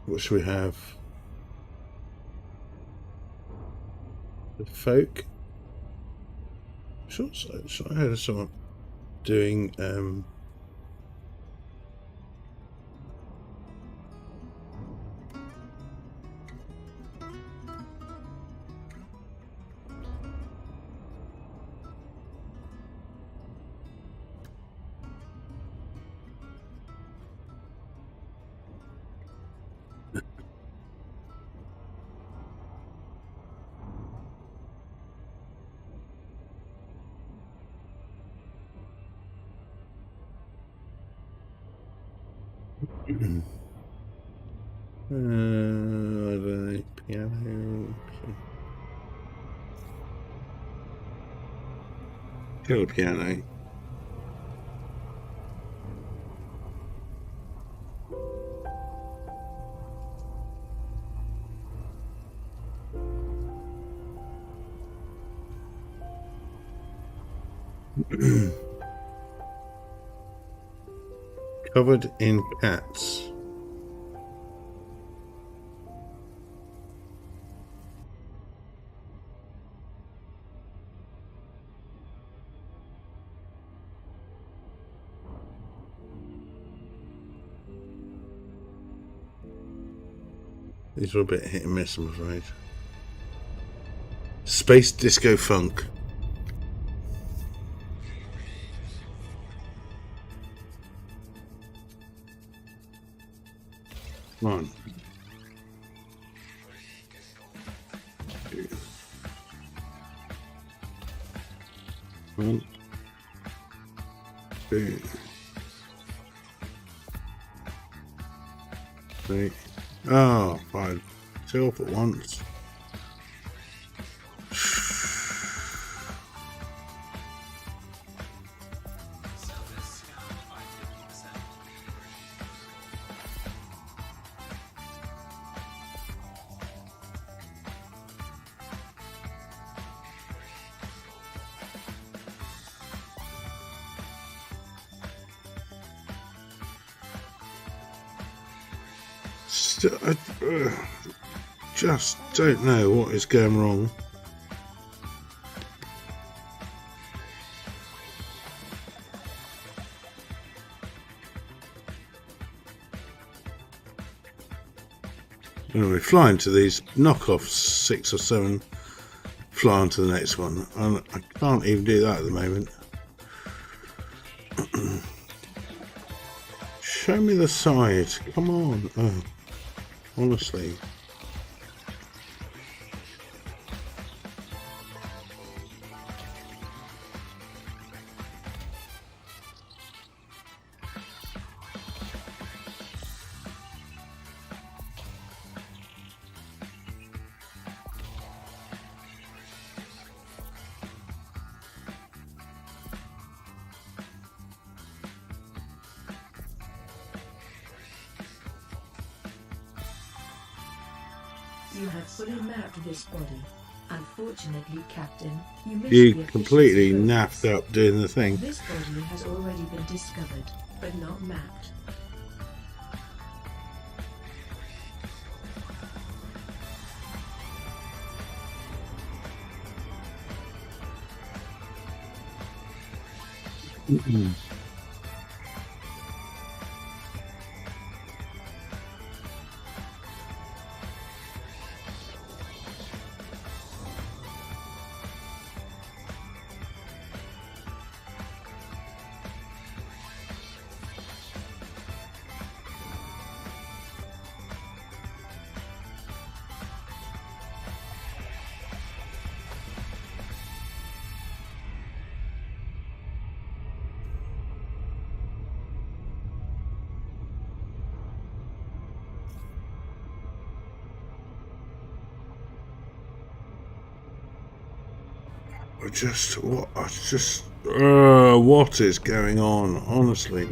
S1: What should we have? The folk. Sure, I heard of someone doing I don't know, piano. Kill piano. Covered in cats. These are a bit hit and miss, I'm afraid. Space Disco Funk. Come on. 2. 1, 2, 3. Oh, 5. 2 up at once. just don't know what is going wrong. Anyway, fly into these knockoffs, 6 or 7, fly on to the next one, and I can't even do that at the moment. Show me the side, come on. Oh, honestly.
S2: You have fully mapped this body. Unfortunately, Captain, you missed
S1: You
S2: the
S1: completely
S2: efficiency
S1: naffed
S2: bonus.
S1: up doing the thing.
S2: This body has already been discovered, but not mapped.
S1: What is going on, honestly?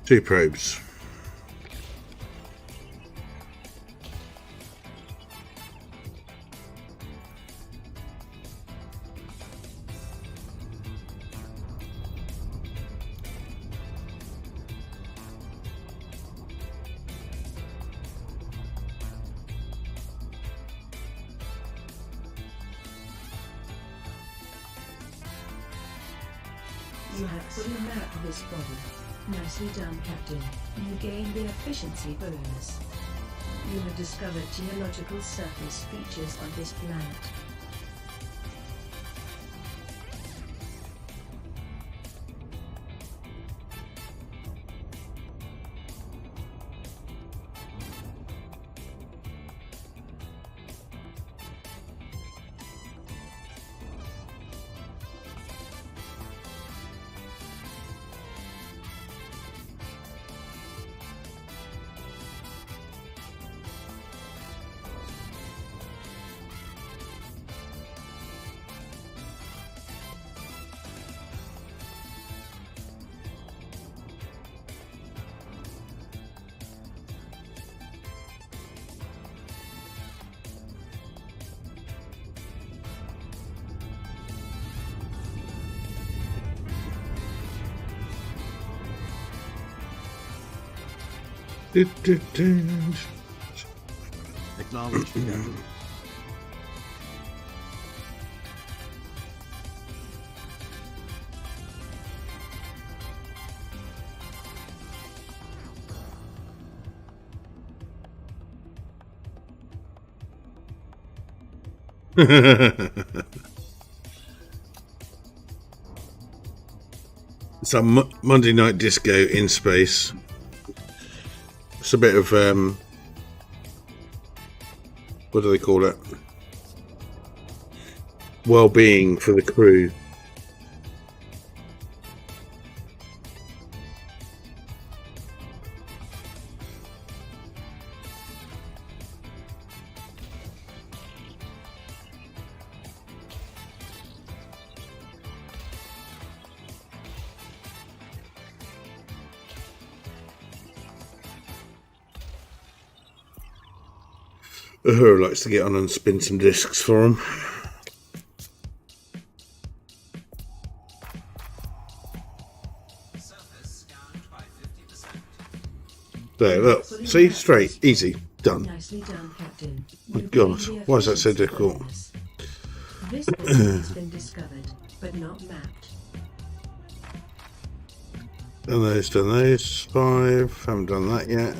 S1: Two probes.
S2: You have fully mapped this body. Nicely done, Captain. You gain the efficiency bonus. You have discovered geological surface features on this planet.
S10: Acknowledge. Captain.
S1: It's a Monday night disco in space. It's a bit of what do they call it? Well-being for the crew. Uhura likes to get on and spin some discs for him.
S6: Surface scanned by 50%.
S1: There, look. See? Straight. Easy. Done.
S2: Nicely done, Captain.
S1: Oh,
S2: You
S1: God.
S2: gained the
S1: Why is that so
S2: efficiency
S1: difficult?
S2: bonus. This body has been discovered, but not mapped.
S1: Done those. 5. Haven't done that yet.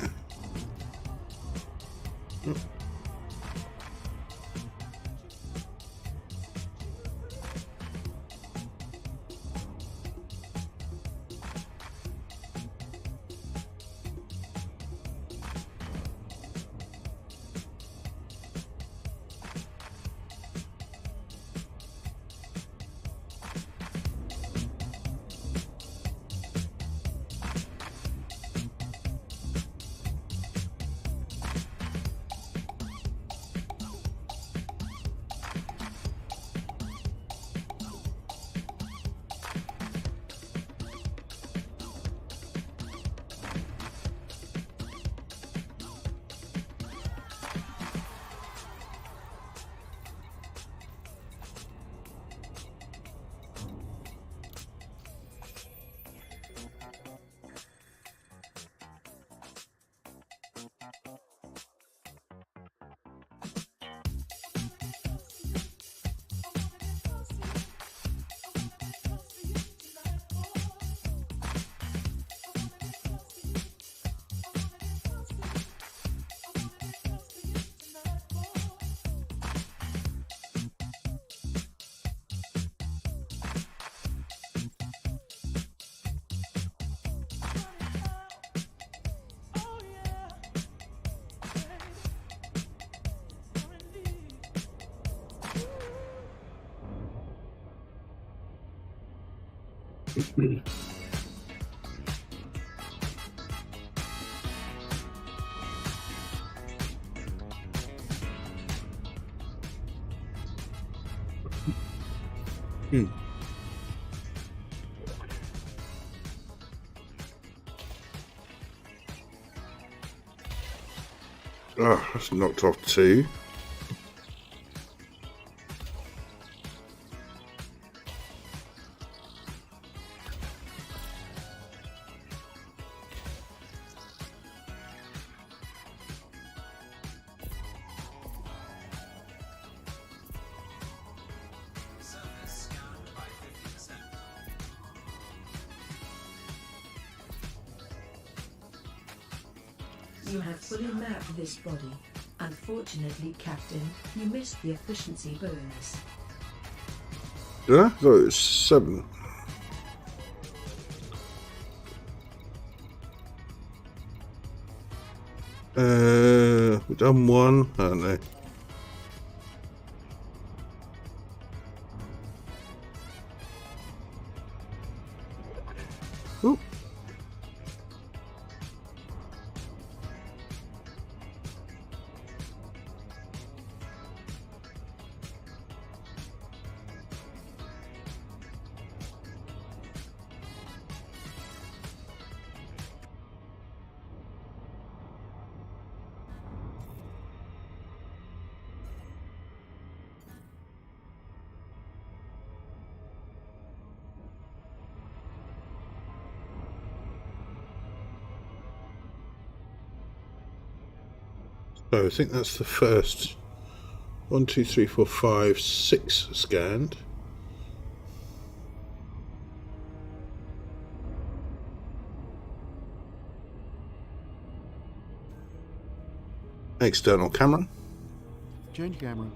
S1: Oh, that's knocked off 2.
S6: Surface scanned by 50%.
S2: You have fully mapped this body. Unfortunately, Captain, you missed the efficiency bonus.
S1: Did I? I thought it was 7. We've done 1. I don't know. Ooh. So I think that's the first 1, 2, 3, 4, 5, 6 scanned. External camera.
S10: Change camera.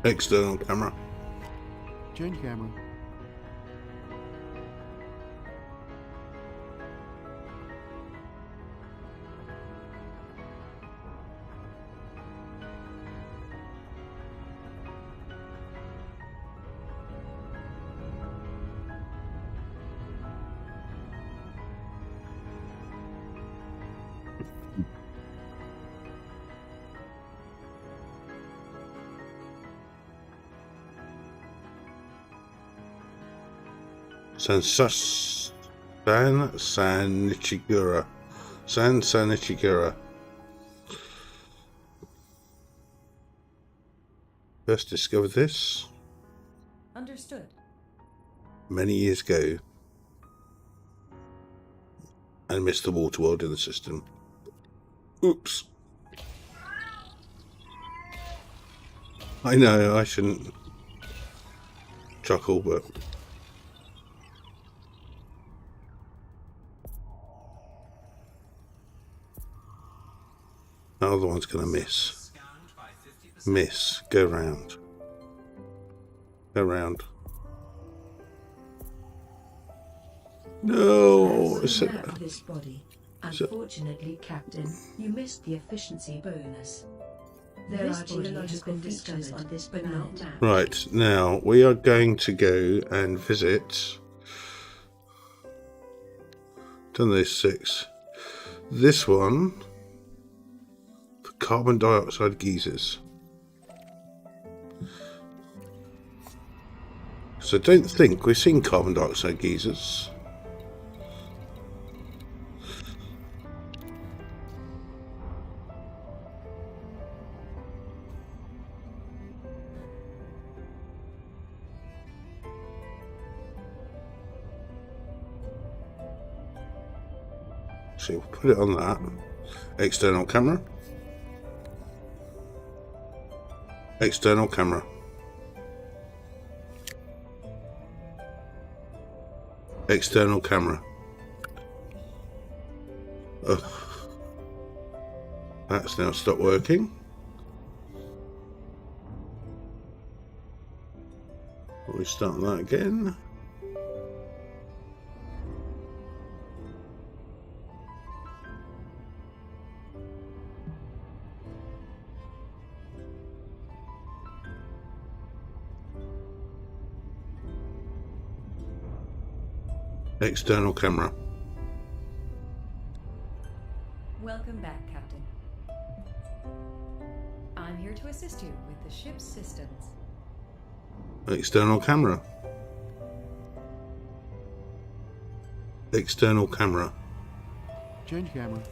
S1: External camera.
S10: Change camera.
S1: Sanichigura. San Sanichigura. First discovered this
S8: Understood.
S1: many years ago and missed the water world in the system. Oops. I know, I shouldn't chuckle, but the other one's going to miss. Miss. Go round. Go round. No!
S2: As you map this body, unfortunately, Captain, you missed the efficiency bonus. There are geological features on this but not mapped.
S1: Right, now we are going to go and visit. Done those 6. This one, the carbon dioxide geysers. So don't think we've seen carbon dioxide geysers. So we'll put it on that. External camera. External camera. External camera. Ugh. That's now stopped working. We'll start that again. External camera.
S8: Welcome back, Captain. I'm here to assist you with the ship's systems.
S1: External camera. External camera.
S10: Change camera.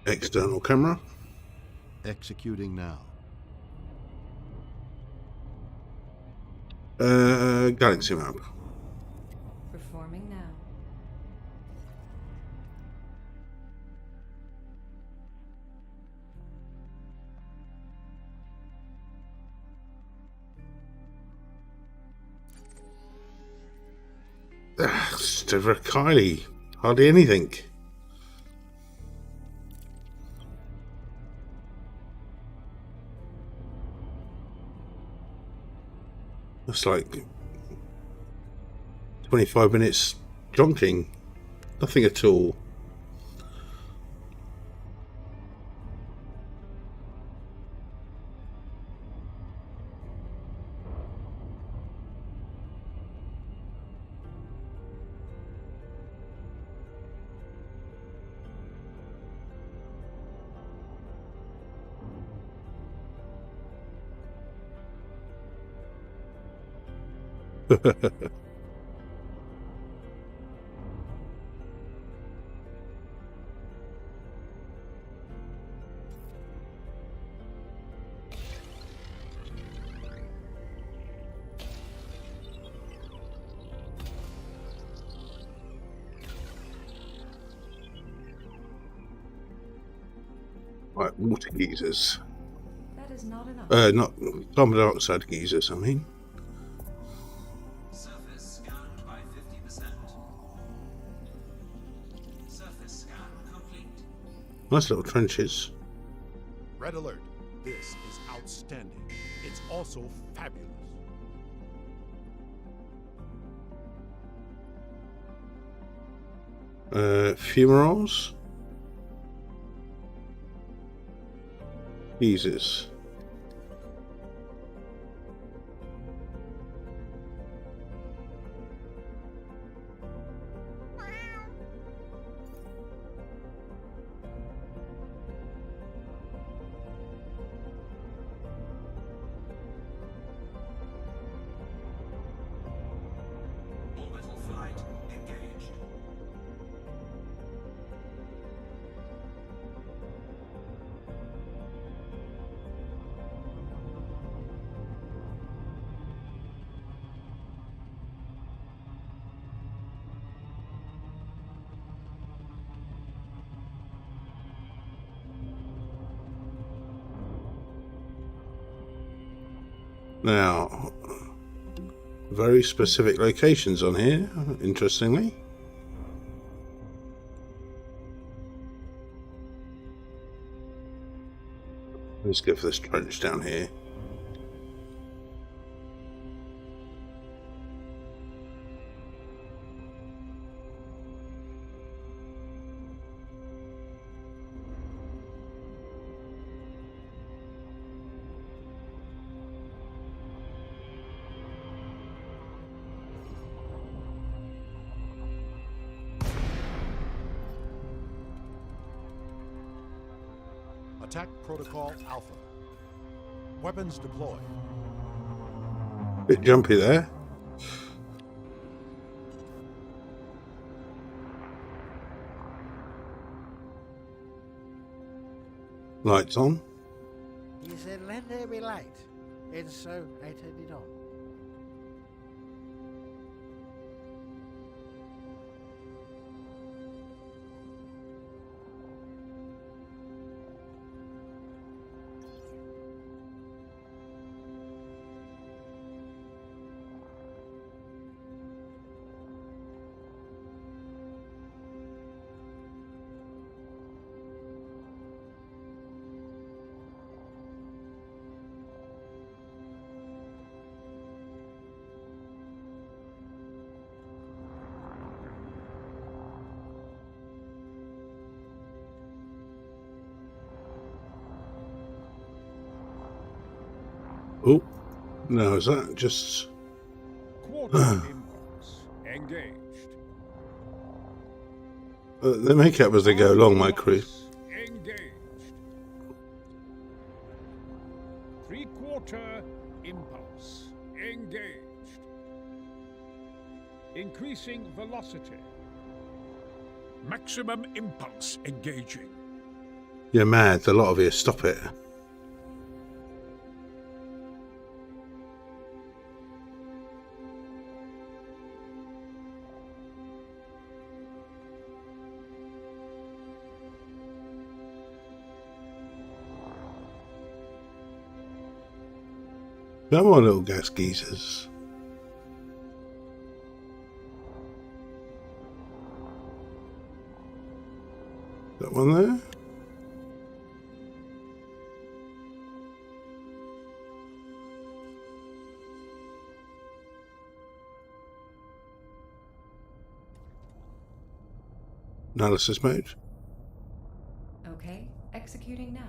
S1: External camera.
S10: Executing now.
S1: Galaxy map.
S8: Performing now.
S1: Just over Kylie. Hardly anything. It's like 25 minutes jonking. Nothing at all. Right, water geysers.
S8: That is not enough.
S1: Not carbon dioxide geysers, I mean. Nice little trenches.
S3: Red alert. This is outstanding. It's also fabulous.
S1: Fumaroles. Jesus.
S6: Orbital flight engaged.
S1: Now, very specific locations on here, interestingly. Let's go for this trench down here.
S3: Attack Protocol Alpha. Weapons deployed.
S1: Bit jumpy there. Lights on.
S5: He said, let there be light. And so I turned it on.
S1: Oh, no, is that just...
S4: Quarter impulse engaged.
S1: They make up as they go along, my crew.
S4: Engaged. Three-quarter impulse engaged. Increasing velocity. Maximum impulse engaging.
S1: You're mad, a lot of you. Stop it. Come on, little gas geezers. That one there? Analysis mode.
S8: Okay, executing now.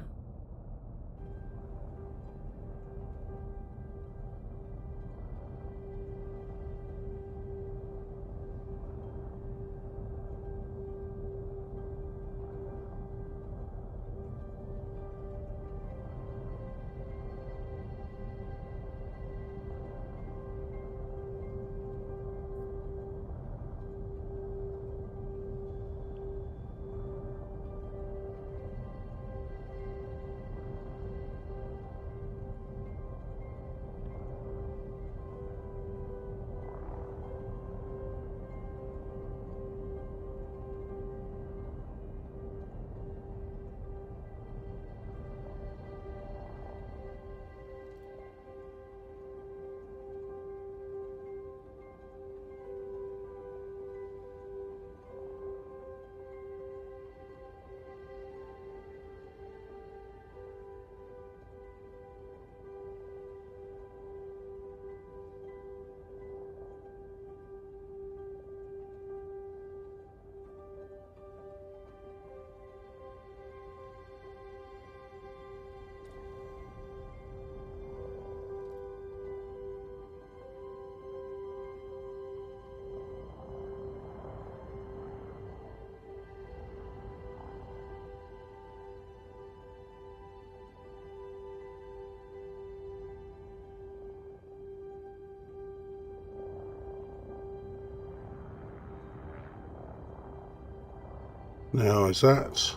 S1: Now is that?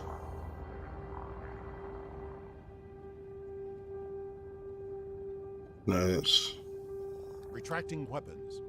S1: No, that's...
S3: Retracting weapons.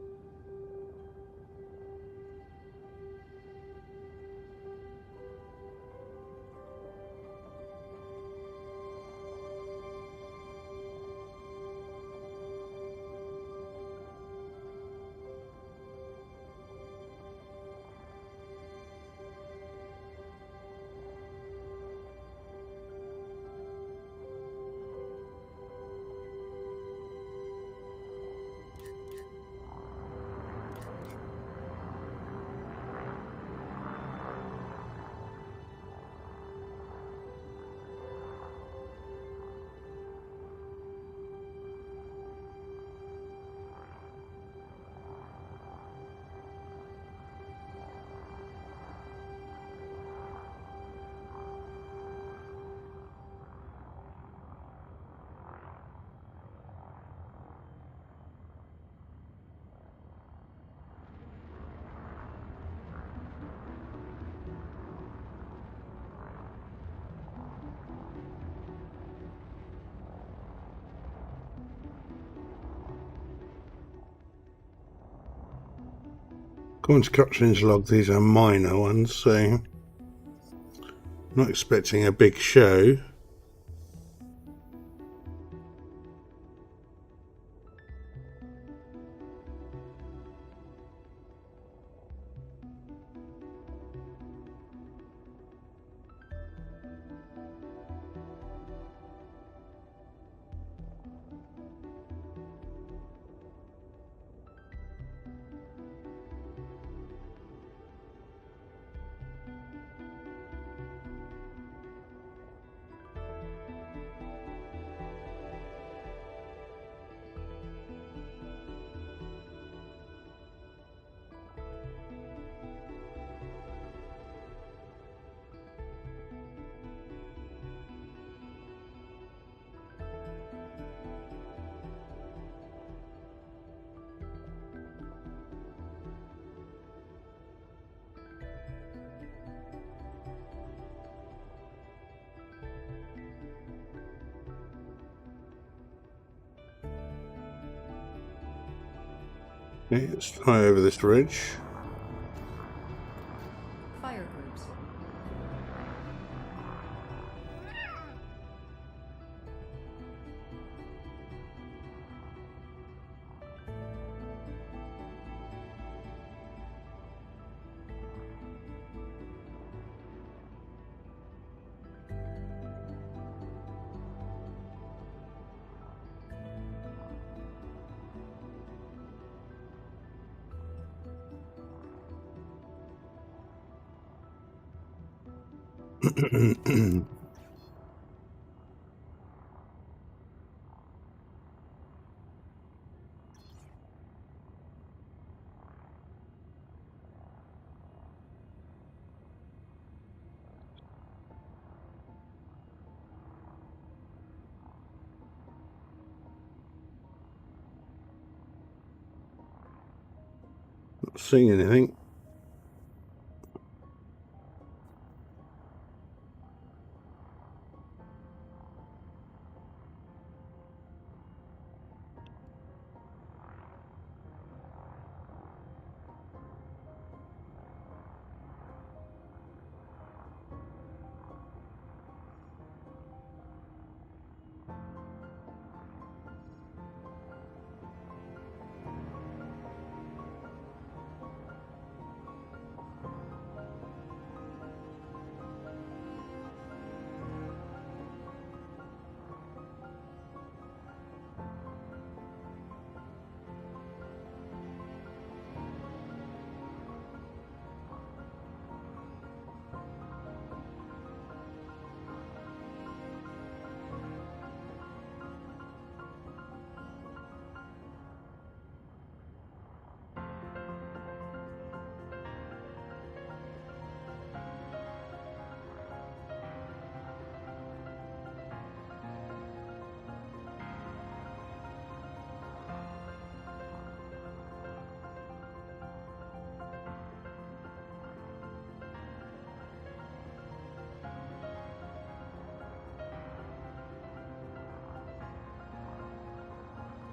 S1: According to Cutrin's log, these are minor ones, so I'm not expecting a big show. Okay, let's fly over this ridge.
S8: Fire groups.
S1: Not seeing anything.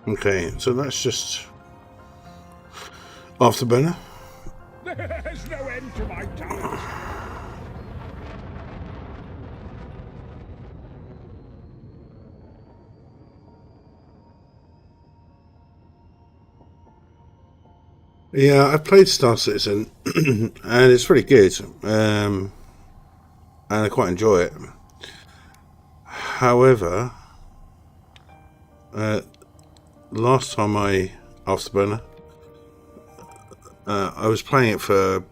S1: Okay, so that's just afterburner.
S4: There's no end to my talents.
S1: Yeah, I've played Star Citizen, and it's pretty good, and I quite enjoy it. However, last time Afterburner, I was playing it for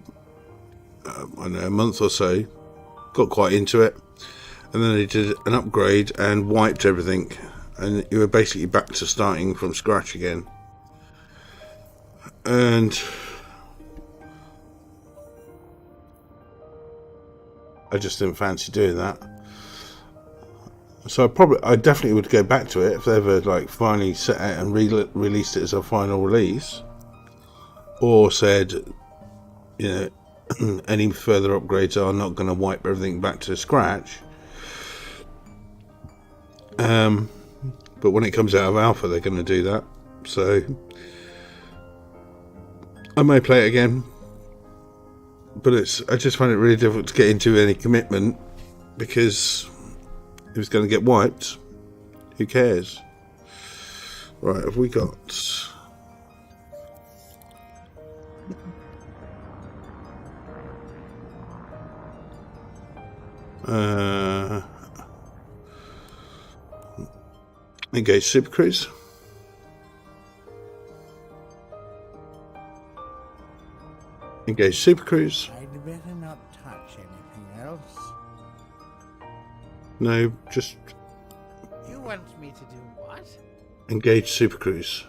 S1: I don't know, a month or so, got quite into it, and then they did an upgrade and wiped everything, and you were basically back to starting from scratch again. And I just didn't fancy doing that. So I definitely would go back to it if they ever like finally set it and released it as a final release, or said, you know, any further upgrades are not going to wipe everything back to scratch. But when it comes out of alpha, they're going to do that. So I may play it again, but I just find it really difficult to get into any commitment, because if it's going to get wiped, who cares? Right, have we got... engage Super Cruise. Engage Super Cruise.
S5: I'd better not touch anything else.
S1: No, just
S5: You want me to do what?
S1: engage Super Cruise.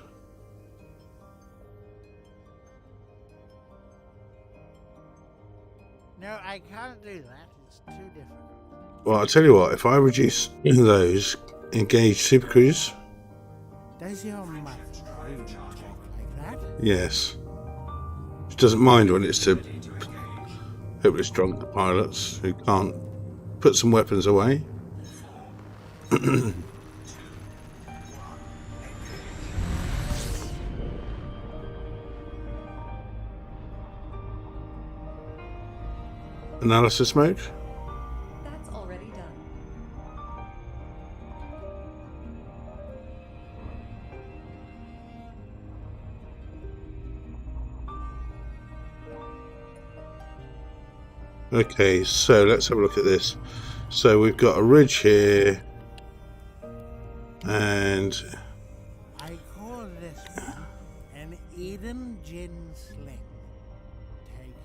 S5: No, I can't do that. It's too difficult.
S1: Well, I'll tell you what, if I reduce those, engage Super Cruise.
S5: Does your mother really talk like that?
S1: Yes. She doesn't mind when it's to hopeless drunk pilots who can't put some weapons away. Analysis mode.
S8: That's already done.
S1: Okay, so let's have a look at this. So we've got a ridge here, and
S5: I call this one an Eden gin sling. Take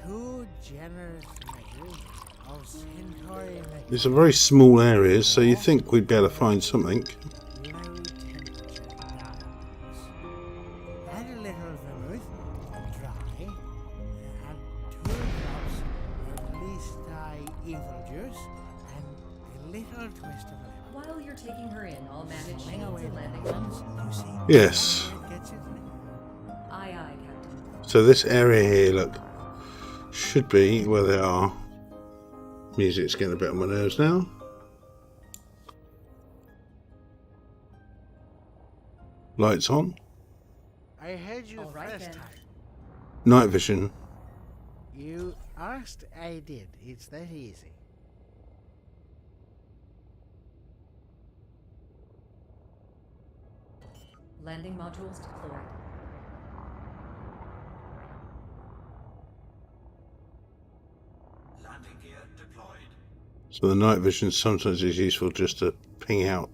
S5: 2 generous measures of Centauri liquid,
S1: these are very small areas, so you think we'd be able to find something.
S5: low temperature diamonds. Add a little vermouth, dry, add 2 drops of least evil juice, and a little twist of lemon.
S8: While you're taking her in, I'll manage
S5: Fling
S8: shields
S5: away
S8: and
S5: the
S8: landing
S5: ones
S8: zones.
S5: you see.
S1: Yes.
S5: It gets it.
S8: Aye, aye, Captain.
S1: So this area here, look, should be where they are. Music's getting a bit on my nerves now. Lights on.
S5: I heard you
S8: All right,
S5: first
S8: then.
S5: time.
S1: Night vision.
S5: You asked, I did. It's that easy.
S8: Landing modules deployed.
S6: Landing gear deployed.
S1: So the night vision sometimes is useful just to ping out.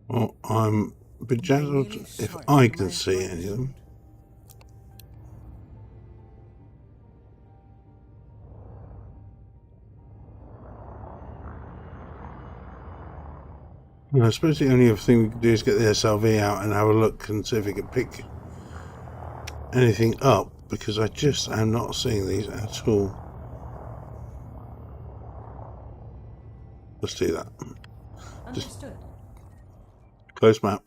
S1: Well, I'm bedazzled if I can see any of them. I suppose the only other thing we can do is get the SLV out and have a look and see if we can pick anything up, because I just am not seeing these at all. Let's do that.
S8: Understood.
S1: Close map.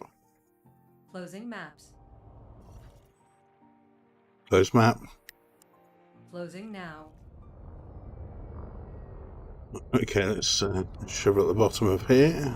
S8: Closing maps.
S1: Close map.
S8: Closing now.
S1: Okay, let's shove it at the bottom of here.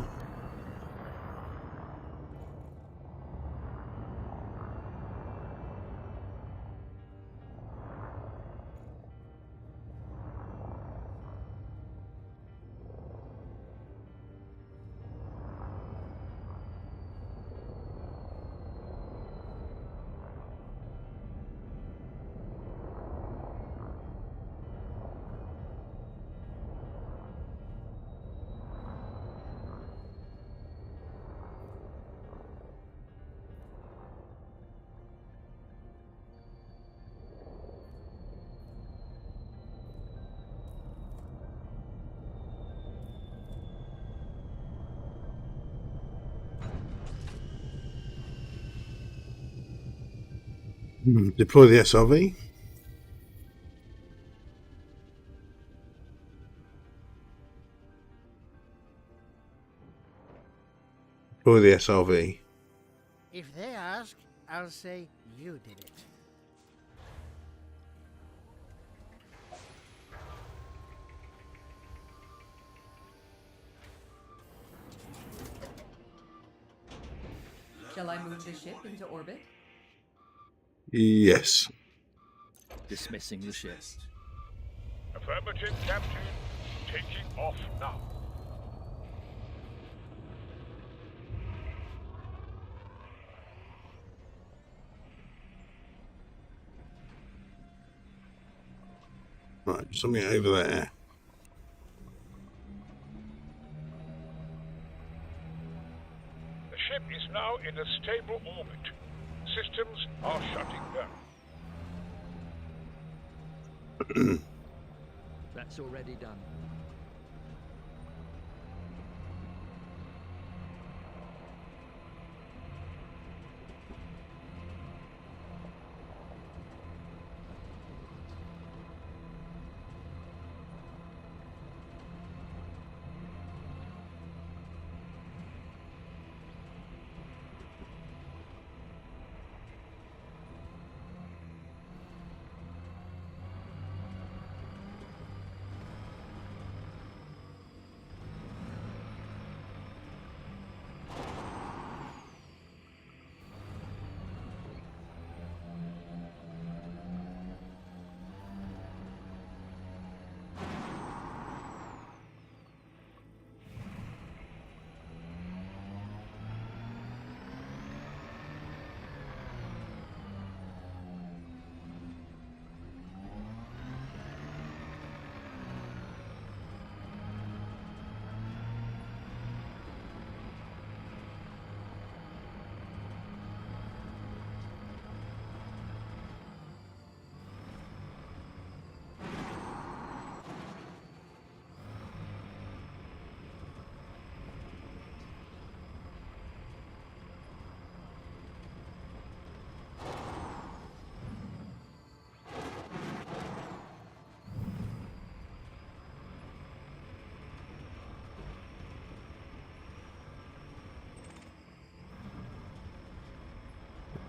S1: Deploy the SRV. Deploy the SRV.
S5: If they ask, I'll say you did it.
S8: Shall I move the ship into orbit?
S1: Yes.
S13: Dismissing the ship.
S4: Affirmative, Captain. Taking off now.
S1: Right, something over there.
S4: The ship is now in a stable orbit. Systems are shutting down.
S13: That's already done.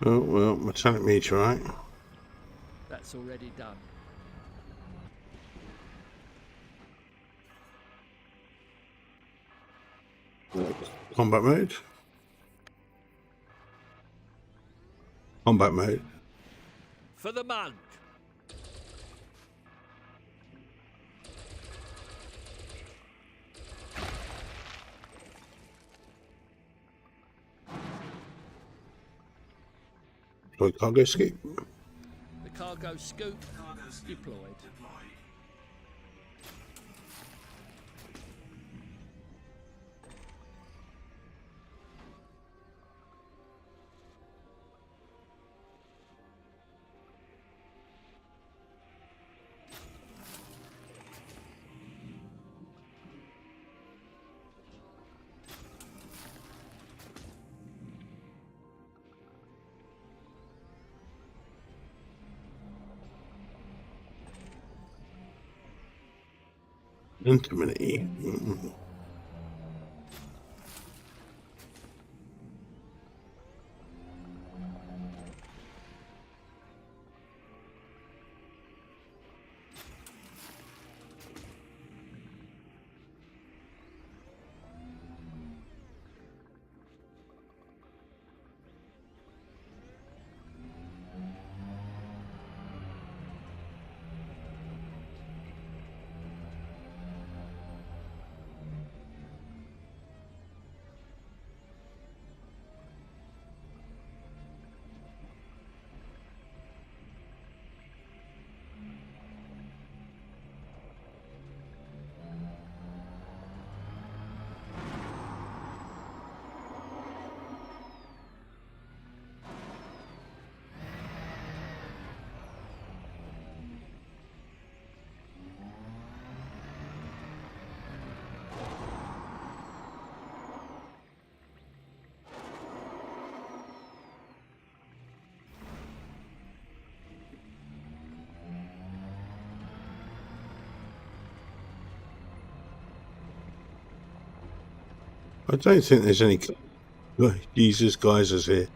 S1: Oh, well, metallic meteorite.
S13: That's already done.
S1: Combat mode. Combat mode.
S13: For the mug.
S1: Deploy cargo scoop.
S13: The cargo scoop deployed.
S1: Antimony. I don't think there's any Jesus geysers here.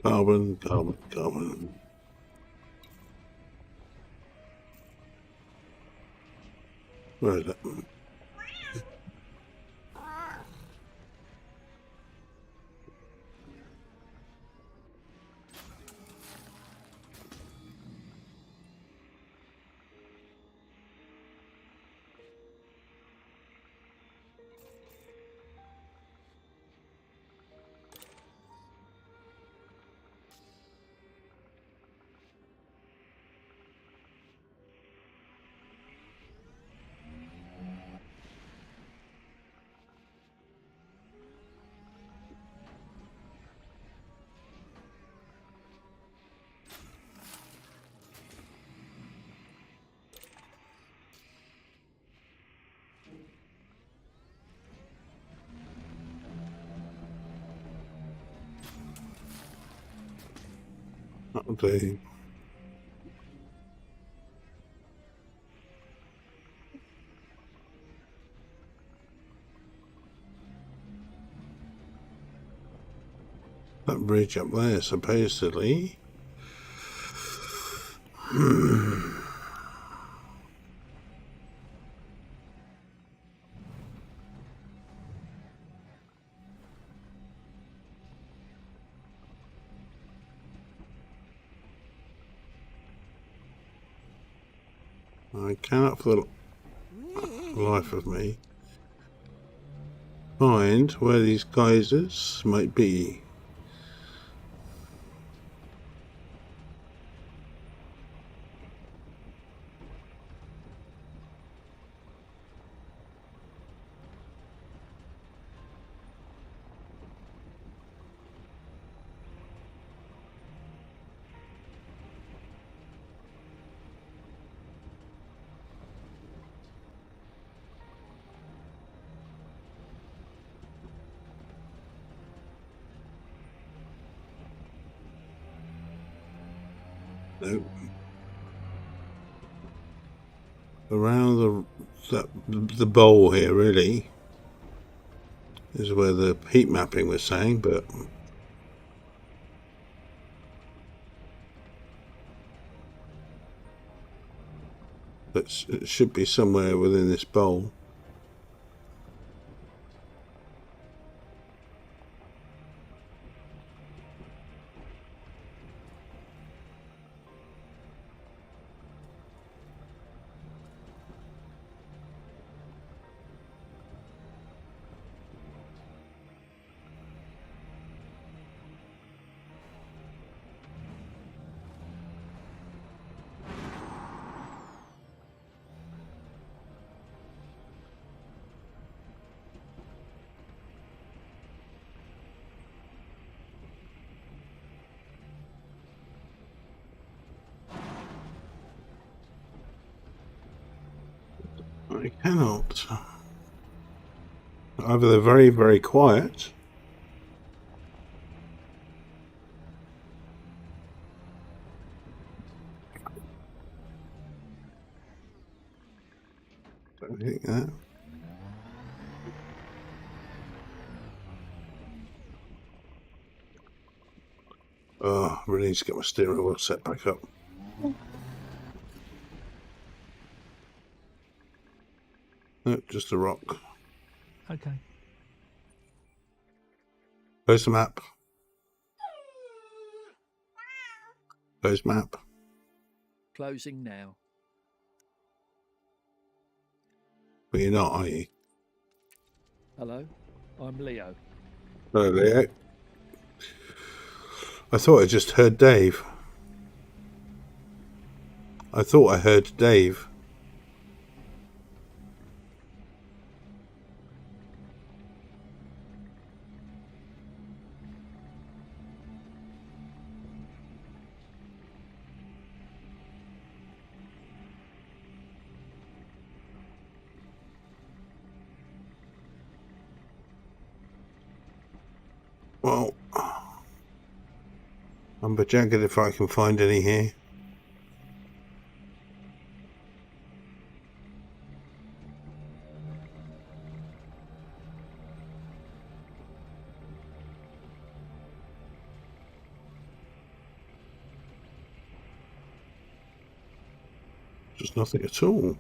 S1: Carbon. Where is it? That'll do. That bridge up there, supposedly. I cannot for the life of me find where these geysers might be. Nope. Around the bowl here, really, is where the heat mapping was saying, but it should be somewhere within this bowl. I cannot. Either they're very, very quiet. Don't think that. Oh, I really need to get my steering wheel set back up. No, just a rock.
S13: Okay.
S1: Close the map. Close map.
S13: Closing now.
S1: But you're not, are you?
S13: Hello, I'm Leo.
S1: Hello, Leo. I thought I just heard Dave. I thought I heard Dave. Well, I'm jagged if I can find any here. Just nothing at all.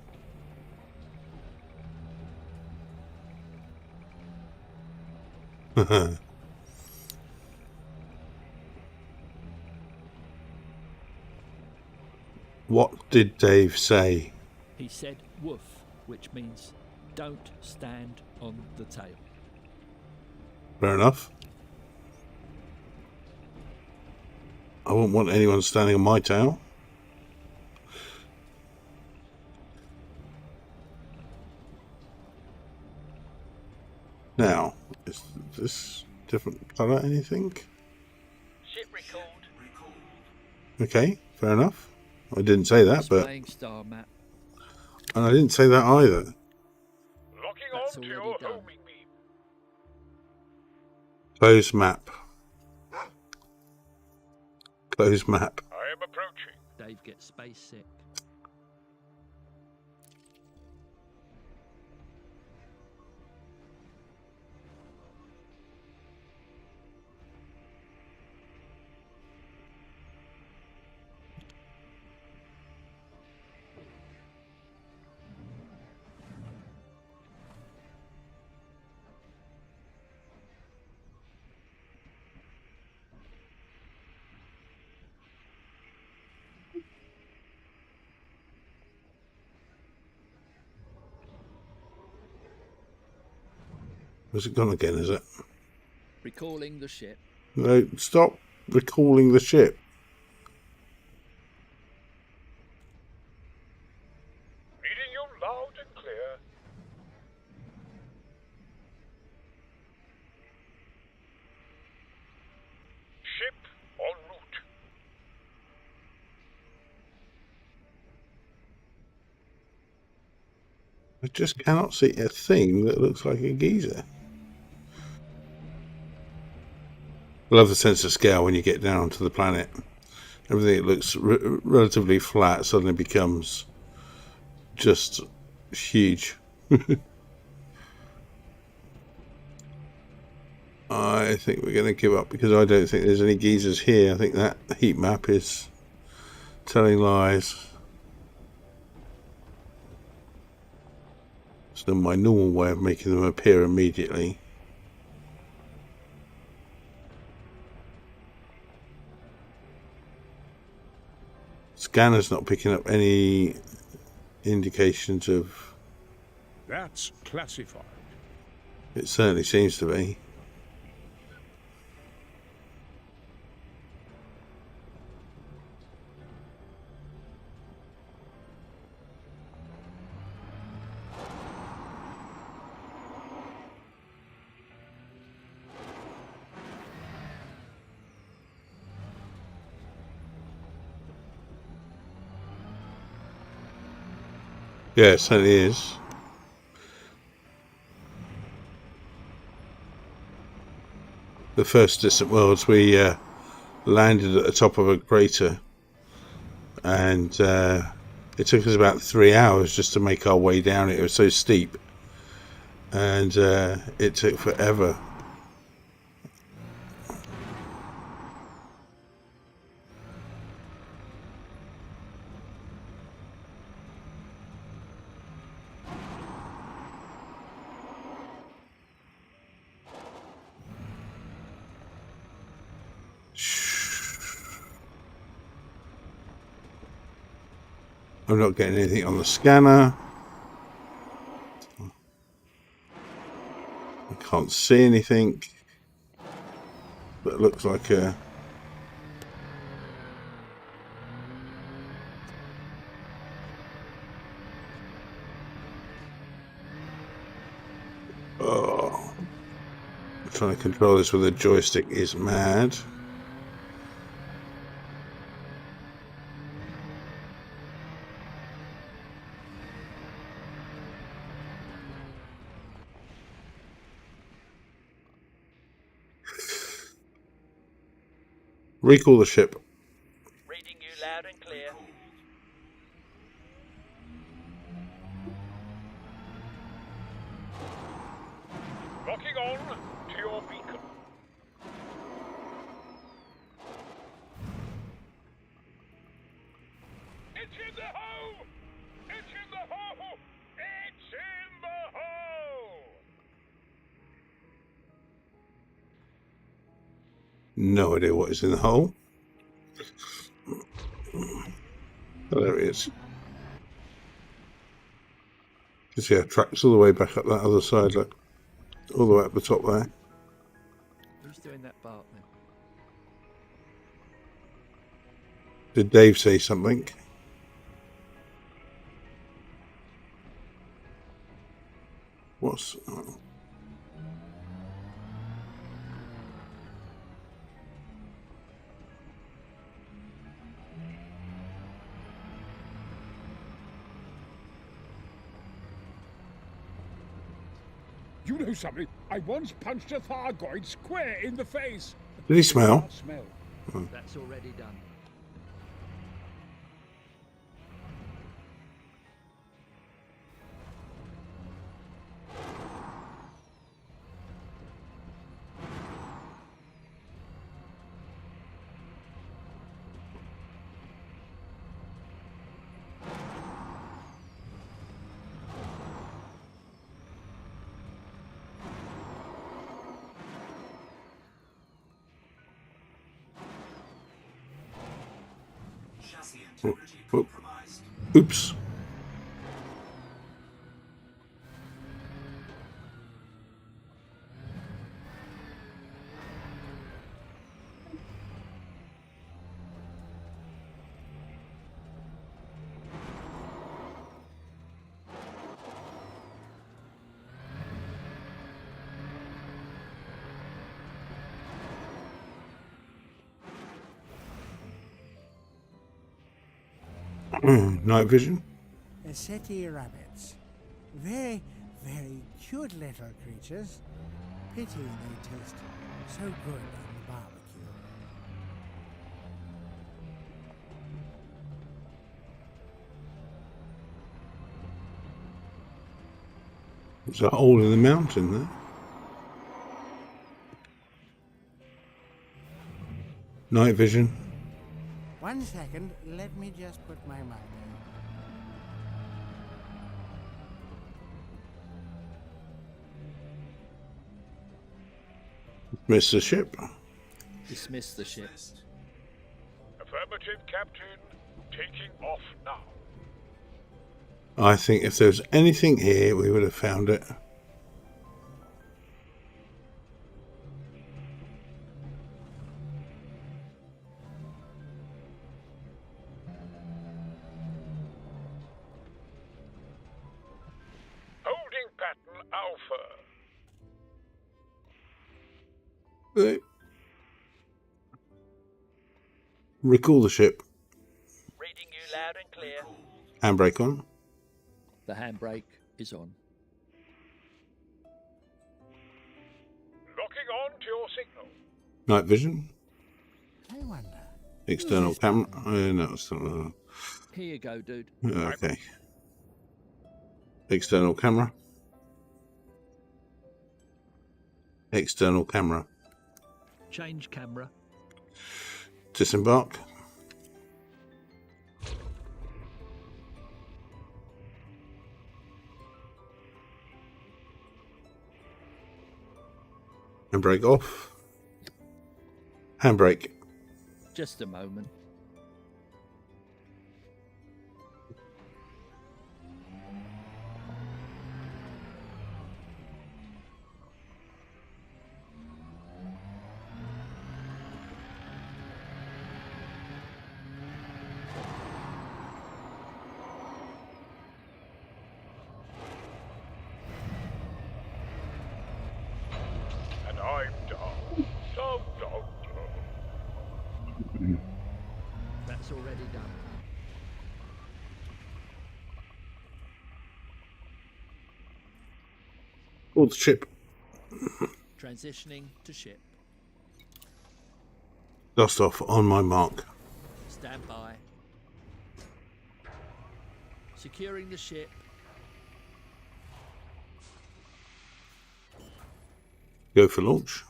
S1: What did Dave say?
S13: He said woof, which means don't stand on the tail.
S1: Fair enough. I wouldn't want anyone standing on my tail. Now, is this different colour, anything?
S13: Ship recalled.
S1: Okay, fair enough. I didn't say that, but...
S13: Displaying star map.
S1: And I didn't say that either.
S4: Locking
S13: That's
S4: on to
S13: already
S4: your
S13: done.
S4: homing beam.
S1: Close map. Close map.
S4: I am approaching.
S13: Dave gets space sick.
S1: Where's it gone again, is it?
S13: Recalling the ship.
S1: No, stop recalling the ship.
S4: Reading you loud and clear. Ship en route.
S1: I just cannot see a thing that looks like a geezer. I love the sense of scale when you get down to the planet. everything that looks relatively flat suddenly becomes just huge. I think we're going to give up because I don't think there's any geysers here. I think that heat map is telling lies. It's not my normal way of making them appear immediately. Scanner's not picking up any indications of...
S4: That's classified.
S1: It certainly seems to be. Yeah, it certainly is. The first distant worlds, we landed at the top of a crater, and it took us about 3 hours just to make our way down it. It was so steep, and it took forever. I'm not getting anything on the scanner. I can't see anything. But it looks like a... Oh. Trying to control this with a joystick is mad. Recall the ship.
S13: Reading you loud and clear.
S4: Locking on to your beacon. It's in the hole! It's in the hole! It's in the hole!
S1: No idea what is in the hole. Oh, there it is. You see our tracks all the way back up that other side, look. All the way up the top there.
S13: Who's doing that bark then?
S1: Did Dave say something? What's... Oh.
S4: You know something? I once punched a Thargoid square in the face.
S1: Did he smell?
S13: Oh. That's already done.
S1: Oops. Night vision.
S5: City rabbits. Very, very cute little creatures. Pity they taste so good on the barbecue.
S1: There's a hole in the mountain there. Night vision.
S5: 1 second, let me just put my mug
S1: Miss the ship.
S13: Dismiss the ship.
S4: Affirmative, Captain. Taking off now.
S1: I think if there's anything here, we would have found it.
S4: Holding pattern Alpha.
S1: Recall the ship.
S13: Reading you loud and clear.
S1: Handbrake on.
S13: The handbrake is on.
S4: Locking on to your signal.
S1: Night vision.
S5: I wonder.
S1: External camera. No, it's not.
S13: Here you go, dude.
S1: Okay. External camera. External camera.
S13: Change camera.
S1: Disembark. Handbrake off. Handbrake.
S13: Just a moment.
S4: And I'm down. Down.
S13: That's already done.
S1: Call the ship.
S13: Transitioning to ship.
S1: Dust off on my mark.
S13: Stand by. Securing the ship.
S1: Go for launch.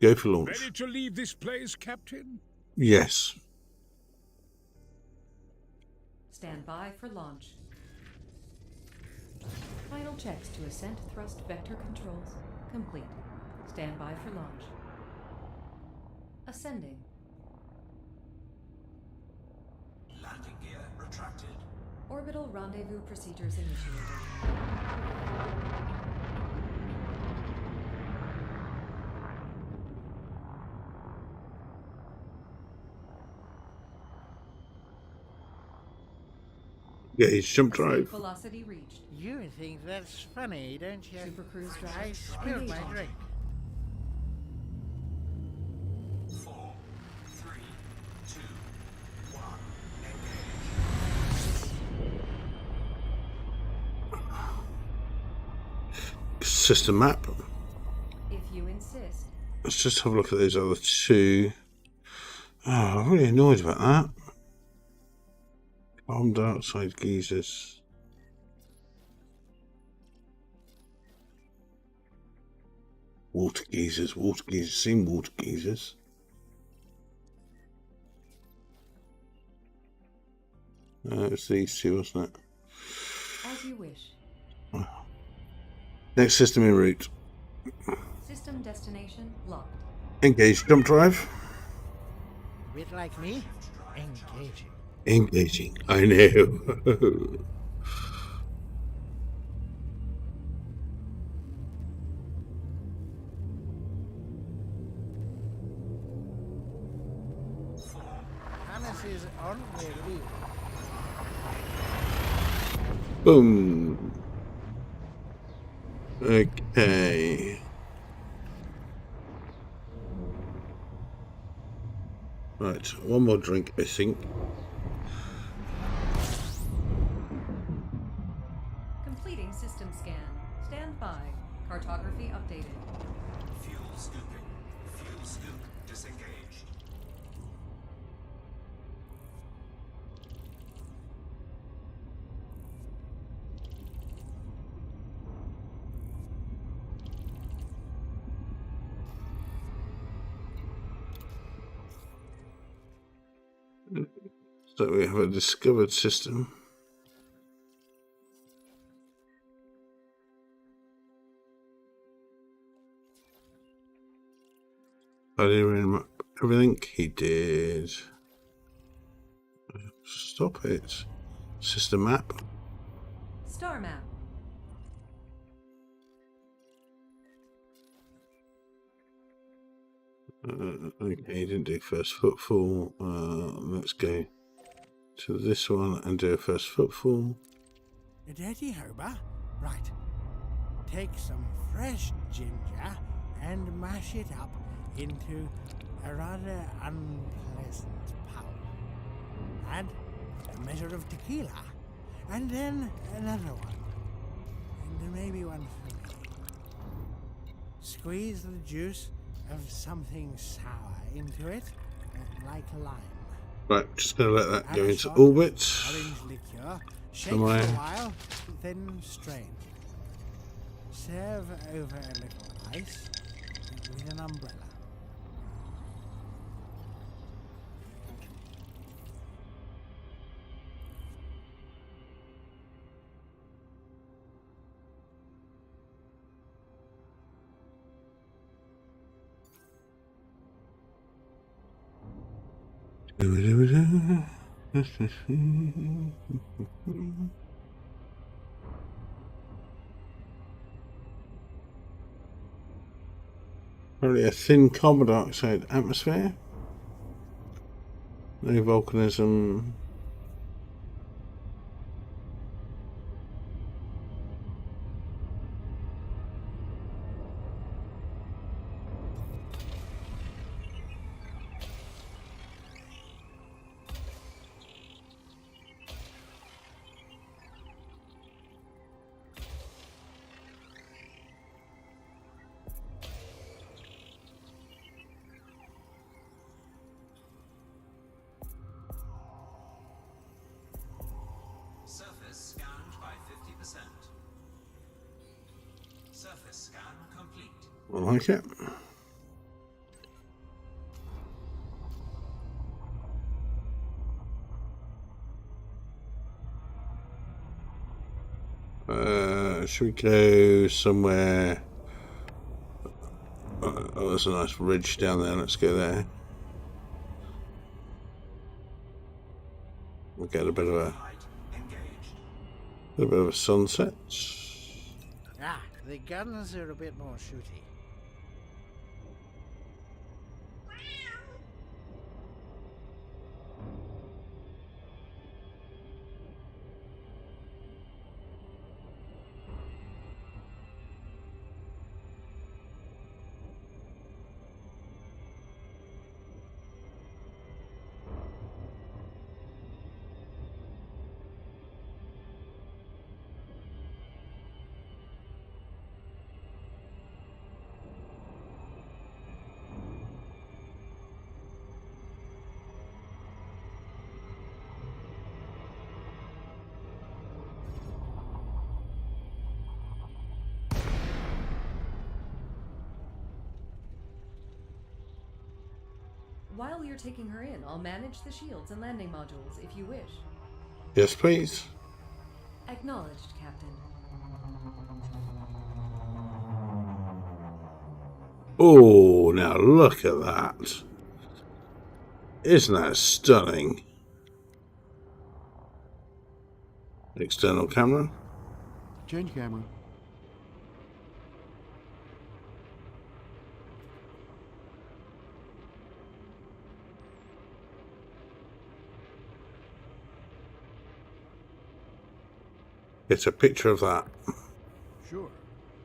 S1: Go for launch.
S4: Ready to leave this place, Captain?
S1: Yes.
S8: Stand by for launch. Final checks to ascent thrust vector controls complete. Stand by for launch. Ascending.
S6: Landing gear retracted.
S8: Orbital rendezvous procedures initiated.
S1: Gauge jump drive.
S8: Escape velocity reached.
S5: You think that's funny, don't you?
S8: Super cruise drive.
S5: I spilled my
S8: Engage.
S5: drink.
S6: 4, 3, 2, 1. Engage.
S1: System map.
S8: If you insist.
S1: Let's just have a look at those other two. Oh, I'm really annoyed about that. Carbon dioxide geysers. Water geysers. Seen water geysers. It's these two, wasn't it?
S8: As you wish.
S1: Next system en route.
S8: System destination locked.
S1: Engage jump drive.
S5: A bit like me. Engaging.
S1: Engaging. I know.
S5: Harnesses on, we're leaving.
S1: Boom. Okay. Right, one more drink, I think.
S8: Completing system scan. Stand by. Cartography updated.
S6: Fuel scooping. Fuel scoop disengaged.
S1: So we have a discovered system. Did he remap everything? He did. Stop it. System map.
S8: Star map.
S1: Okay, he didn't do first footfall. Let's go to this one and do a first footfall.
S5: A dirty hober? Right. Take some fresh ginger and mash it up into a rather unpleasant powder. Add a measure of tequila, and then another one. And maybe one for me. Squeeze the juice of something sour into it, like lime.
S1: Right, just going to let that
S5: Add
S1: go
S5: a
S1: into
S5: shot of
S1: orbit.
S5: Orange liqueur. Shake
S1: Am
S5: for
S1: I-
S5: a while, then strain. Serve over a little ice with an umbrella.
S1: Probably a thin carbon dioxide atmosphere. No volcanism.
S6: Surface scanned by 50%. Surface scan complete.
S1: I like it. Should we go somewhere? Oh, there's a nice ridge down there. Let's go there. We'll get a bit of a sunset.
S5: Ah, the guns are a bit more shooty.
S8: While you're taking her in, I'll manage the shields and landing modules if you wish.
S1: Yes, please.
S8: Acknowledged, Captain.
S1: Oh, now look at that. Isn't that stunning? External camera.
S10: Change camera.
S1: Get a picture of that.
S10: Sure.